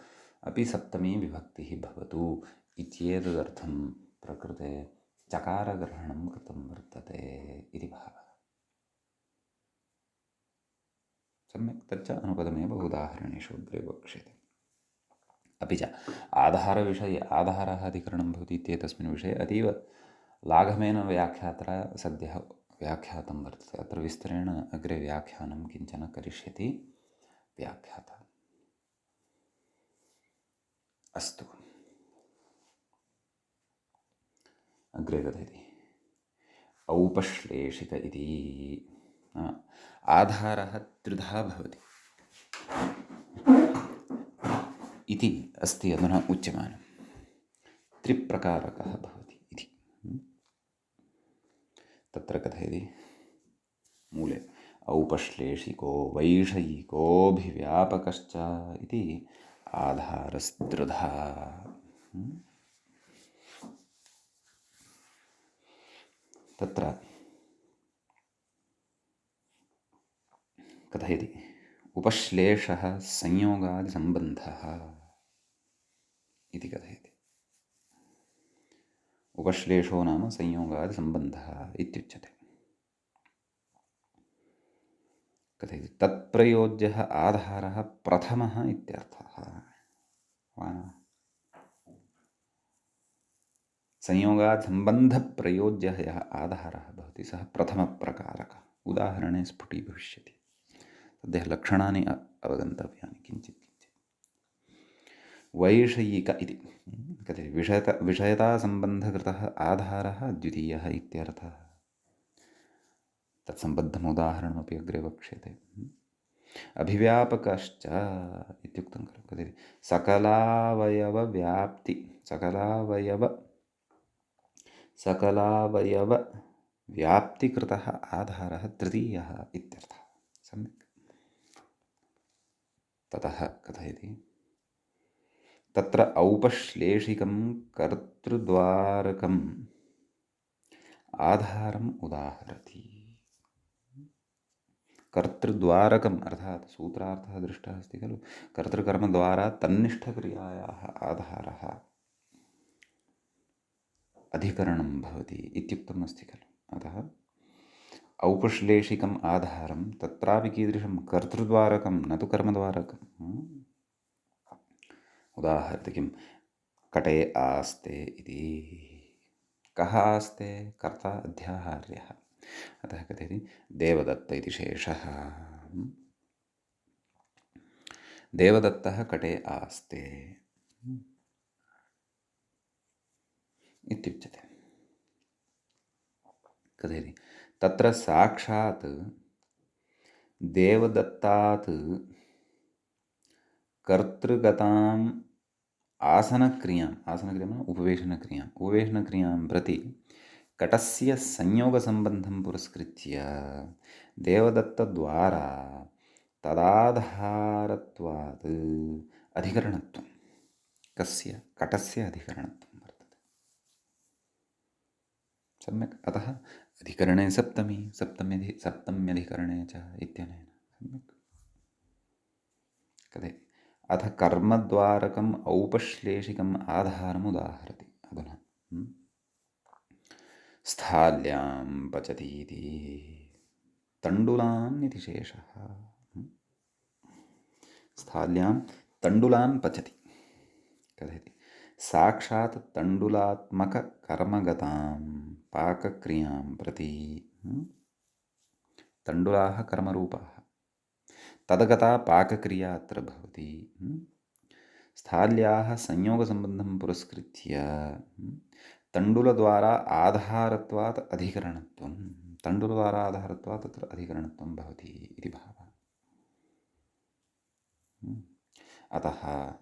अपि सप्तमी विभक्तिः भवतु इत्येतदर्थं प्रकृते चकारग्रहणं कृतं वर्तते इति भावः। सम्यक्। तच्च अनुपदमेव उदाहरणेषु अग्रे वक्ष्यते। अपि च आधारविषये आधारः अधिकरणं भवति इत्येतस्मिन् विषये अतीव लाघवेन व्याख्यात्रा सद्यः व्याख्यातं वर्तते। अत्र विस्तरेण अग्रे व्याख्यानं किञ्चन करिष्यति व्याख्याता। अस्तु, अग्रे कथयति। औपश्लेषिक इति आधारः त्रिधा भवति इति अस्ति अधुना उच्यमानं। त्रिप्रकारकः भवति इति। तत्र कथयति मूले औपश्लेषिको वैषयिकोऽभिव्यापकश्च इति आधारस्त्रिधा। तत्र कथयति उपश्लेषः संयोगादिसम्बन्धः इति कथयति। उपश्लेषो नाम संयोगादिसम्बन्धः इत्युच्यते। कथयति तत्प्रयोज्यः आधारः प्रथमः इत्यर्थः। संयोगादिसम्बन्धप्रयोज्यः यः आधारः भवति सः प्रथमप्रकारकः। उदाहरणे स्फुटीभविष्यति। सद्यः लक्षणानि अवगन्तव्यानि किञ्चित् किञ्चित्। वैषयिक इति कथयति विषयतासम्बन्धकृतः आधारः द्वितीयः इत्यर्थः। तत्सम्बद्धम् उदाहरणमपि अग्रे वक्ष्यते। अभिव्यापकश्च इत्युक्तं खलु। कथयति सकलावयवव्याप्तिकृतः आधारः तृतीयः इत्यर्थः। सम्यक्। ततः कथयति तत्र औपश्लेषिकं कर्तृद्वारकम् आधारम् उदाहरति। कर्तृद्वारकम् अर्थात् सूत्रार्थः दृष्टः अस्ति खलु। कर्तृकर्मद्वारा तन्निष्ठक्रियायाः आधारः अधिकरणं भवति इत्युक्तम् अस्ति खलु। अतः औपश्लेषिकम् आधारं तत्रापि कीदृशं कर्तृद्वारकं न तु कर्मद्वारकम्। उदाहरति किं कटे आस्ते इति। कः आस्ते? कर्ता अध्याहार्यः। अतः कथयति देवदत्त इति शेषः। देवदत्तः कटे आस्ते इत्युच्यते। कथयति तत्र साक्षात् देवदत्तात् कर्तृगताम् आसनक्रियाम् उपवेशनक्रियां प्रति कटस्य संयोगसम्बन्धं पुरस्कृत्य देवदत्तद्वारा तदाधारत्वात् अधिकरणत्वं, कस्य? कटस्य अधिकरणत्वं वर्तते। सम्यक्। अतः अधिकरणे सप्तम्यधिकरणे च इत्यनेन सम्यक् कथयति। अथ कर्मद्वारकम् औपश्लेषिकम् आधारम् उदाहरति। अधुना स्थाल्यां पचति इति तण्डुलान् इति शेषः। स्थाल्यां तण्डुलान् पचति। कथयति साक्षात् तण्डुलात्मककर्मगतां पाकक्रियां प्रति तण्डुलाः कर्मरूपाः, तद्गता पाकक्रिया अत्र भवति। स्थाल्याः संयोगसम्बन्धं पुरस्कृत्य तण्डुलद्वारा आधारत्वात् अधिकरणत्वं, तण्डुलद्वारा आधारत्वात् तत्र अधिकरणत्वं भवति इति भावः। अतः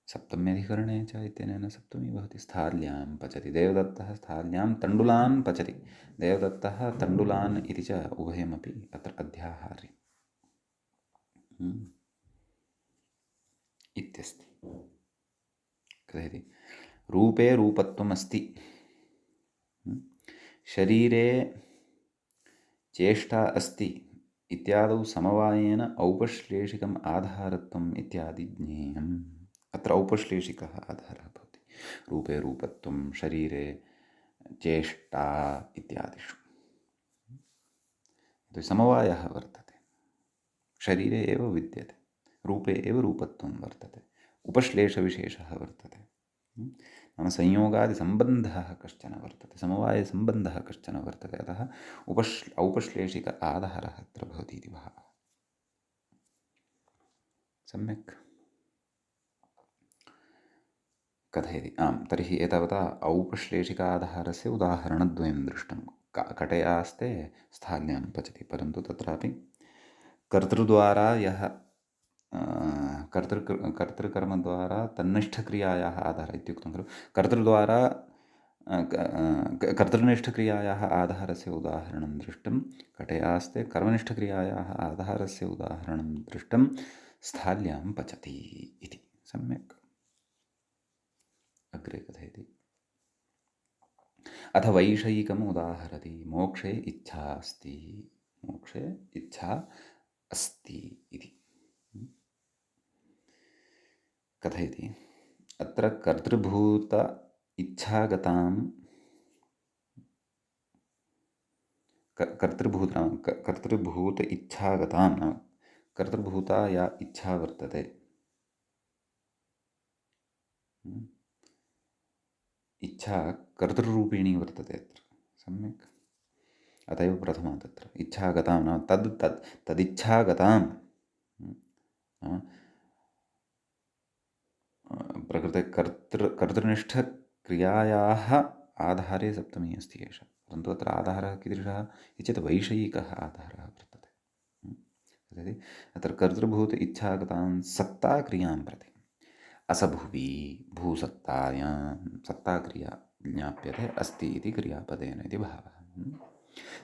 सप्तम्यधिकरणे च इत्यनेन सप्तमी भवति। स्थाल्यां पचति, देवदत्तः स्थाल्यां तण्डुलान् पचति, देवदत्तः तण्डुलान् इति च उभयमपि अत्र अध्याहार्यम् इत्यस्ति। कथयति रूपे रूपत्वम् अस्ति, शरीरे चेष्टा अस्ति इत्यादौ समवायेन औपश्लेषिकम् आधारत्वम् इत्यादि ज्ञेयम्। अत्र औपश्लेषिकः आधारः भवति रूपे रूपत्वं, शरीरे चेष्टा इत्यादिषु। समवायः वर्तते, शरीरे एव विद्यते, रूपे एव रूपत्वं वर्तते, उपश्लेषविशेषः वर्तते। नाम संयोगादिसम्बन्धः कश्चन वर्तते, समवायसम्बन्धः कश्चन वर्तते। अतः औपश्लेषिक आधारः अत्र भवति इति भावः। सम्यक् कथयति। तर्हि एतावता औपश्लेषिकाधारस्य उदाहरणद्वयं दृष्टं। कटे आस्ते, स्थाल्यां पचति, परन्तु तत्रापि कर्तृद्वारा यः कर्तृकर्मद्वारा तन्निष्ठक्रियायाः आधारः इत्युक्तं खलु। कर्तृद्वारा कर्तृनिष्ठक्रियायाः आधारस्य उदाहरणं दृष्टं, कटे आस्ते कर्मनिष्ठक्रियायाः आधारस्य उदाहरणं दृष्टं, स्थाल्यां पचति इति। सम्यक्। अग्रे कथयति अथ वैषयिकम् उदाहरति। मोक्षे इच्छा अस्ति, मोक्षे इच्छा अस्ति इति कथयति। अत्र कर्तृभूत इच्छागतां कर्तृभूत इच्छागतां नाम कर्तृभूता या इच्छा वर्तते, इच्छा कर्तृरूपिणी वर्तते अत्र। सम्यक्। अत एव प्रथमा तत्र इच्छागतां नाम तदिच्छागतां प्रकृते कर्तृनिष्ठक्रियायाः आधारे सप्तमी अस्ति एषा। परन्तु अत्र आधारः कीदृशः इति चेत् वैषयिकः आधारः वर्तते। तर्हि अत्र कर्तृभूत इच्छागतां सत्ताक्रियां प्रति असभुवि भूसत्तायां सत्ताक्रिया ज्ञाप्यते अस्ति इति क्रियापदेन इति भावः।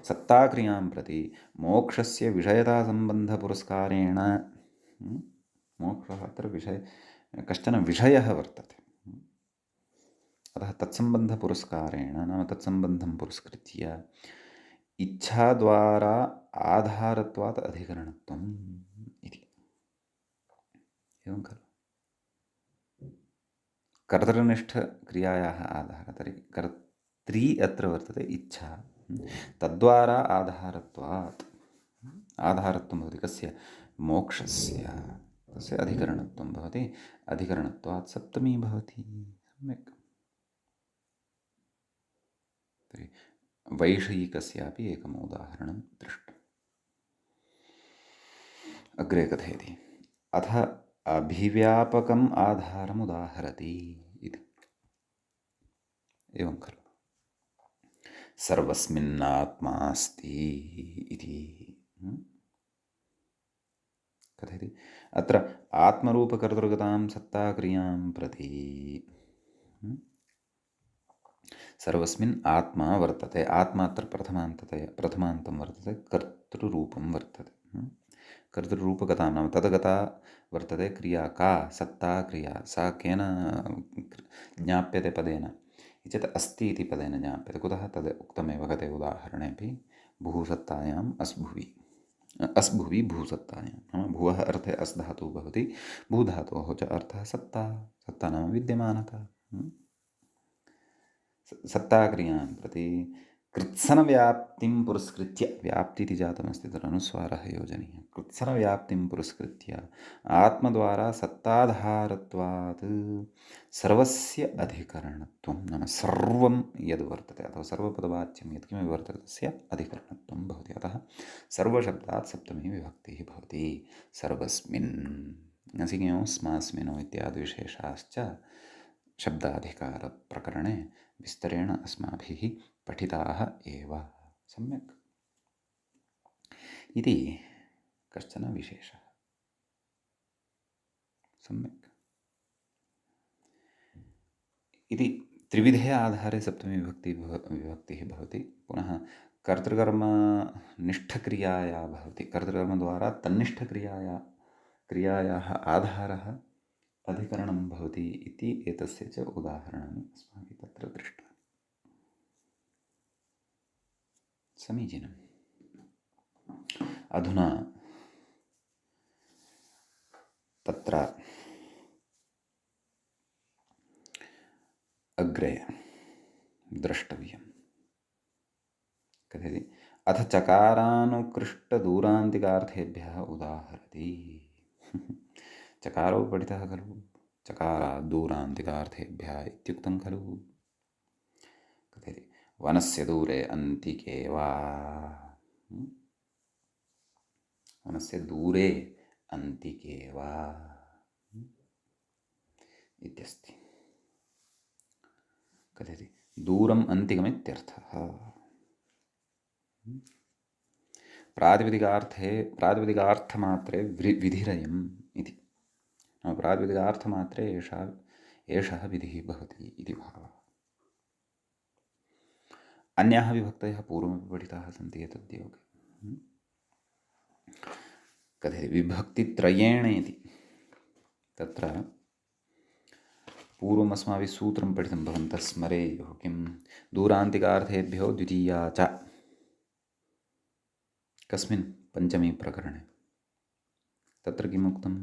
सत्ताक्रियां प्रति मोक्षस्य विषयतासम्बन्धपुरस्कारेण मोक्षः अत्र कश्चन विषयः वर्तते। अतः तत्सम्बन्धपुरस्कारेण नाम तत्सम्बन्धं पुरस्कृत्य इच्छाद्वारा आधारत्वात् अधिकरणत्वम् इति। एवं खलु। कर्तृनिष्ठक्रियायाः आधारः, तर्हि कर्त्री अत्र वर्तते इच्छा, तद्वारा आधारत्वात् आधारत्वं भवति कस्य मोक्षस्य तस्य अधिकरणत्वं भवति अधिकरणत्वात् सप्तमी भवति सम्यक् तर्हि वैषयिकस्यापि एकम् उदाहरणं दृष्टम् अग्रे कथयति अथ अभिव्यापकम् आधारम् उदाहरति इति एवं खलु सर्वस्मिन्नात्मास्ति इति कथयति अत्र आत्मरूपकर्तृगतां सत्ताक्रियां प्रति सर्वस्मिन् आत्मा वर्तते आत्मा अत्र प्रथमान्तं वर्तते कर्तृरूपं वर्तते कर्तृरूपगतां नाम तद्गता वर्तते क्रिया का सत्ता क्रिया सा केन ज्ञाप्यते पदेन चेत् अस्ति इति पदेन ज्ञाप्यते कुतः तद् उक्तमेव गते उदाहरणेपि भूसत्तायाम् अस्भुवि भूसत्तायां नाम भुवः अर्थे अस् धातुः भवति भूधातोः च अर्थः सत्ता सत्ता नाम विद्यमानता सत्ताक्रियां प्रति कृत्सनव्याप्तिं पुरस्कृत्य व्याप्ति इति जातमस्ति तत्र अनुस्वारः योजनीयः कृत्सनव्याप्तिं पुरस्कृत्य आत्मद्वारा सत्ताधारत्वात् सर्वस्य अधिकरणत्वं नाम सर्वं यद् वर्तते अथवा सर्वपदवाच्यं यत्किमपि वर्तते तस्य अधिकरणत्वं भवति अतः सर्वशब्दात् सप्तमी विभक्तिः भवति सर्वस्मिन् नसिकेयो स्मास्मिनो इत्यादि विशेषाश्च शब्दाधिकारप्रकरणे विस्तरेण अस्माभिः पठिताः एव सम्यक् इति कश्चन विशेषः सम्यक् इति त्रिविधे आधारे सप्तमी विभक्तिः भवति पुनः कर्तृकर्मनिष्ठक्रियाया भवति कर्तृकर्मद्वारा क्रियायाः आधारः अधिकरणं भवति इति एतस्य च उदाहरणानि अस्माभिः तत्र दृष्टानि समीचीनम् अधुना तत्र अग्रे द्रष्टव्यं कथयति अथ चकारानुकृष्टदूरान्तिकार्थेभ्यः उदाहरति चकारो पठितः खलु चकारात् दूरान्तिकार्थेभ्यः इत्युक्तं खलु कथयति वनस्य दूरे अन्तिके वा वनस्य दूरे अन्तिके वा इत्यस्ति कथयति दूरम् अन्तिकमित्यर्थः प्रातिपदिकार्थमात्रे विधिरयम् इति प्रातिपदिकार्थमात्रे एषः विधिः भवति इति भावः अन्याः विभक्तयः पूर्वमपि पठिताः सन्ति एतद्योगे कथयति विभक्तित्रयेण इति तत्र पूर्वम् अस्माभिः सूत्रं पठितं भवन्तः स्मरेयुः किं दूरान्तिकार्थेभ्यो द्वितीया च कस्मिन् पञ्चमी प्रकरणे तत्र किम् उक्तम्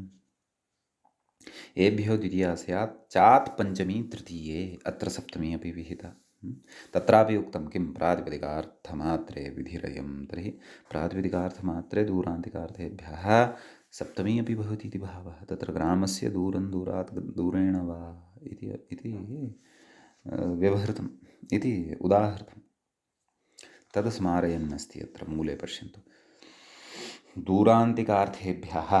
एभ्यो द्वितीया स्यात् चात् पञ्चमी तृतीये अत्र सप्तमी अपि विहिता तत्रापि उक्तं किं प्रातिपदिकार्थमात्रे विधिरयं तर्हि प्रातिपदिकार्थमात्रे दूरान्तिकार्थेभ्यः सप्तमी अपि भवति इति भावः तत्र ग्रामस्य दूरं दूरात् दूरेण वा इति व्यवहृतम् इति उदाहृतं तद् स्मारयन् अस्ति अत्र मूले पश्यन्तु दूरान्तिकार्थेभ्यः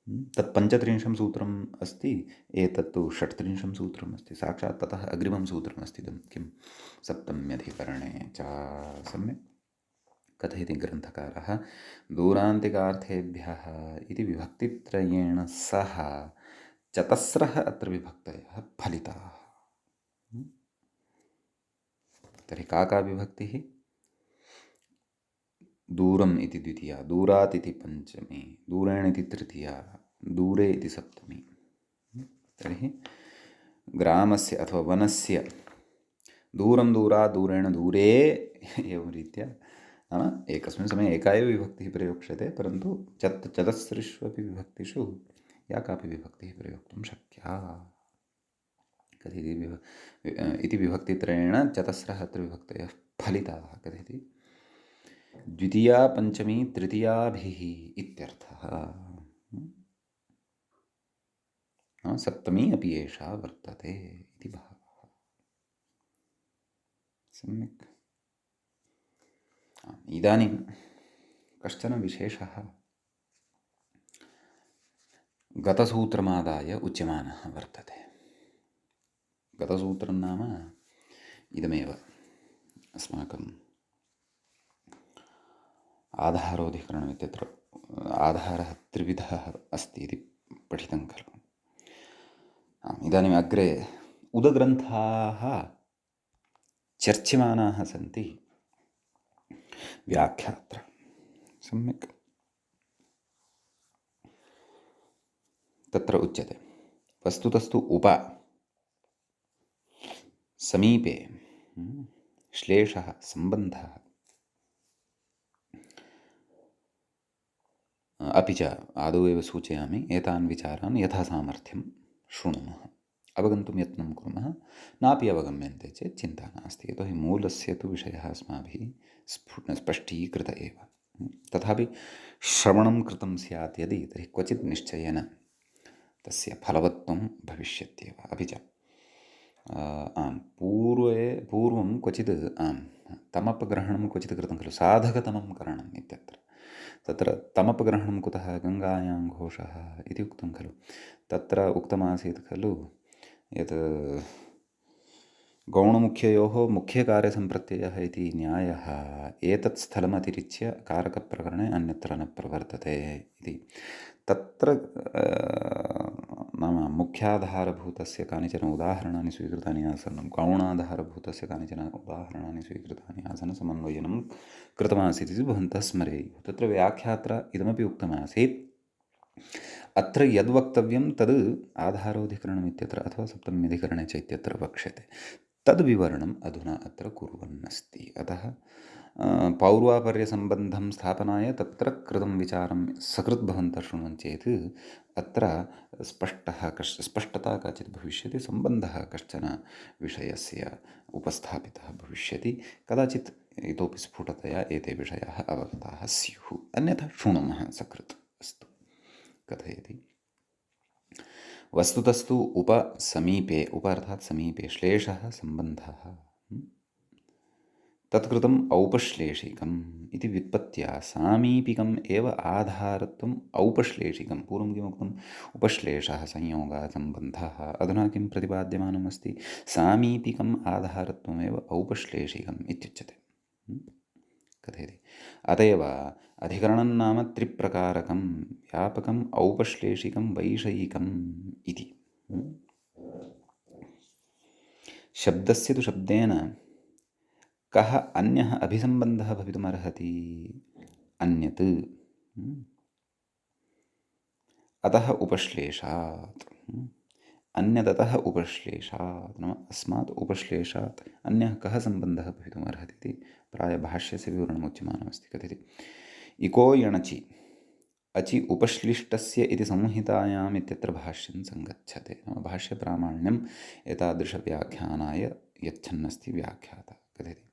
तत् 35 सूत्रम् अस्ति एतत्तु 36 सूत्रम् अस्ति साक्षात् ततः अग्रिमं सूत्रम् अस्ति किं सप्तम्यधिकरणे च सम्यक् कथयति ग्रन्थकारः दूरान्तिकार्थेभ्यः इति विभक्तित्रयेण सह चतस्रः अत्र विभक्तयः फलिताः तर्हि का विभक्तिः दूरम् इति द्वितीया दूरात् इति पञ्चमी दूरेण इति तृतीया दूरे इति सप्तमी तर्हि ग्रामस्य अथवा वनस्य दूरं दूरात् दूरेण दूरे एवं रीत्या नाम एकस्मिन् समये एका एव विभक्तिः प्रयोक्ष्यते परन्तु चतस्रिष्वपि विभक्तिषु या कापि विभक्तिः प्रयोक्तुं शक्या कथयति इति विभक्तित्रयेण चतस्रः अत्र विभक्तयः फलिताः कथयति द्वितीया पञ्चमी तृतीयाभिः इत्यर्थः सप्तमी अपि एषा वर्तते इति भावः सम्यक् इदानीं कश्चन विशेषः गतसूत्रमादाय उच्यमानः वर्तते गतसूत्रं नाम इदमेव अस्माकम् आधारोऽधिकरणम् इत्यत्र आधारः त्रिविधः अस्ति इति पठितं खलु इदानीम् अग्रे उदग्रन्थाः चर्च्यमानाः सन्ति व्याख्यात्र सम्यक् तत्र उच्यते वस्तुतस्तु उप समीपे श्लेषः सम्बन्धः अपि च आदौ एव सूचयामि एतान् विचारान् यथा सामर्थ्यं शृणुमः अवगन्तुं यत्नं कुर्मः नापि अवगम्यन्ते चेत् चिन्ता नास्ति यतोहि मूलस्य तु विषयः अस्माभिः स्पष्टीकृत एव तथापि श्रवणं कृतं स्यात् यदि तर्हि क्वचित् निश्चयेन तस्य फलवत्वं भविष्यत्येव अपि च पूर्वं क्वचित् तमपग्रहणं क्वचित् कृतं खलु साधकतमं करणम् इत्यत्र तत्र तमपग्रहणं कुतः गङ्गायां घोषः इति उक्तं खलु तत्र उक्तमासीत् खलु यत् गौणमुख्ययोः मुख्यकार्यसम्प्रत्ययः इति न्यायः एतत् स्थलमतिरिच्य कारकप्रकरणे अन्यत्र न प्रवर्तते इति तत्र नाम मुख्याधारभूतस्य कानिचन उदाहरणानि स्वीकृतानि आसन् गौणाधारभूतस्य कानिचन उदाहरणानि स्वीकृतानि आसन् समन्वयनं कृतमासीत् इति भवन्तः स्मरेयुः तत्र व्याख्यात्र इदमपि उक्तमासीत् अत्र यद्वक्तव्यं तद् आधारोऽधिकरणम् इत्यत्र अथवा सप्तम्यधिकरणे च इत्यत्र वक्ष्यते तद्विवरणम् अधुना अत्र कुर्वन्नस्ति अतः पौर्वापर्यसम्बन्धं स्थापनाय तत्र कृतं विचारं सकृत् भवन्तः शृण्वन्ति चेत् अत्र स्पष्टता काचित् भविष्यति सम्बन्धः कश्चन विषयस्य उपस्थापितः भविष्यति कदाचित् इतोपि स्फुटतया एते विषयाः अवगताः स्युः अन्यथा शृणुमः सकृत् अस्तु कथयति वस्तुतस्तु उपसमीपे उप अर्थात् समीपे श्लेषः सम्बन्धः तत्कृतम् औपश्लेषिकम् इति व्युत्पत्त्या सामीपिकम् एव आधारत्वम् औपश्लेषिकं पूर्वं किमुक्तम् उपश्लेषः संयोगः सम्बन्धः अधुना किं प्रतिपाद्यमानम् अस्ति सामीपिकम् आधारत्वमेव औपश्लेषिकम् इत्युच्यते कथयति अत एव अधिकरणं नाम त्रिप्रकारकं व्यापकम् औपश्लेषिकं वैषयिकम् इति शब्दस्य तु शब्देन कः अन्यः अभिसम्बन्धः भवितुमर्हति अन्यत् अतः उपश्लेषात् अन्यदतः उपश्लेषात् नाम अस्मात् उपश्लेषात् अन्यः कः सम्बन्धः भवितुमर्हति इति प्रायः भाष्यस्य विवरणमुच्यमानमस्ति कथयति इको यणचि अचि उपश्लिष्टस्य इति संहितायाम् इत्यत्र भाष्यं सङ्गच्छते नाम भाष्यप्रामाण्यम् एतादृशव्याख्यानाय यच्छन्नस्ति व्याख्याता कथयति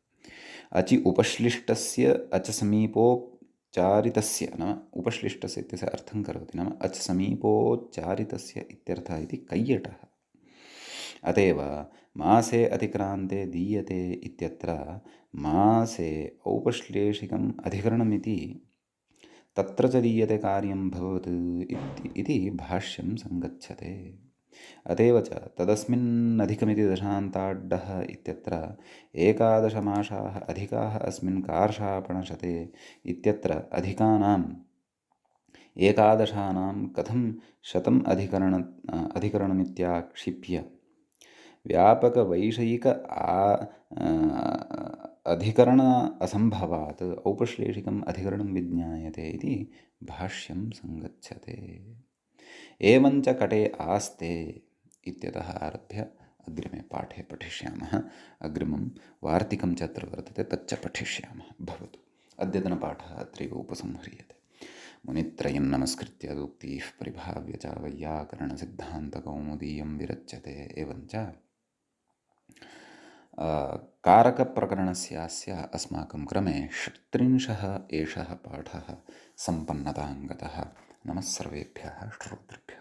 अचि उपश्लिष्टस्य अच समीपोच्चारितस्य नाम उपश्लिष्टस्य इत्यस्य अर्थं करोति नाम अच समीपोच्चारितस्य इत्यर्थः इति कैयटः अत एव मासे अतिक्रान्ते दीयते इत्यत्र मासे औपश्लेषिकम् अधिकरणमिति तत्र च दीयते कार्यं भवत् इति भाष्यं सङ्गच्छते अतएव च तदस्मिन्नधिकमिति दशान्ताड्डः इत्यत्र एकादशमासाः अधिकाः अस्मिन् कार्षापणशते इत्यत्र अधिकानाम् एकादशानां कथं शतम् अधिकरणमित्याक्षिप्य व्यापकवैषयिक अधिकरण असम्भवात् औपश्लेषिकम् अधिकरणं विज्ञायते इति भाष्यं सङ्गच्छते एवञ्च कटे आस्ते इत्यतः आरभ्य अग्रिमे पाठे पठिष्यामः अग्रिमं वार्तिकं च अत्र वर्तते तच्च पठिष्यामः भवतु अद्यतनपाठः अत्रैव उपसंह्रियते मुनित्रयं नमस्कृत्य उक्तिः परिभाव्य च वैयाकरणसिद्धान्तकौमुदीयं विरच्यते एवञ्च कारकप्रकरणस्यास्य अस्माकं क्रमे 37 एषः पाठः सम्पन्नताङ्गतः। नमः सर्वेभ्यः श्रोतृभ्यः।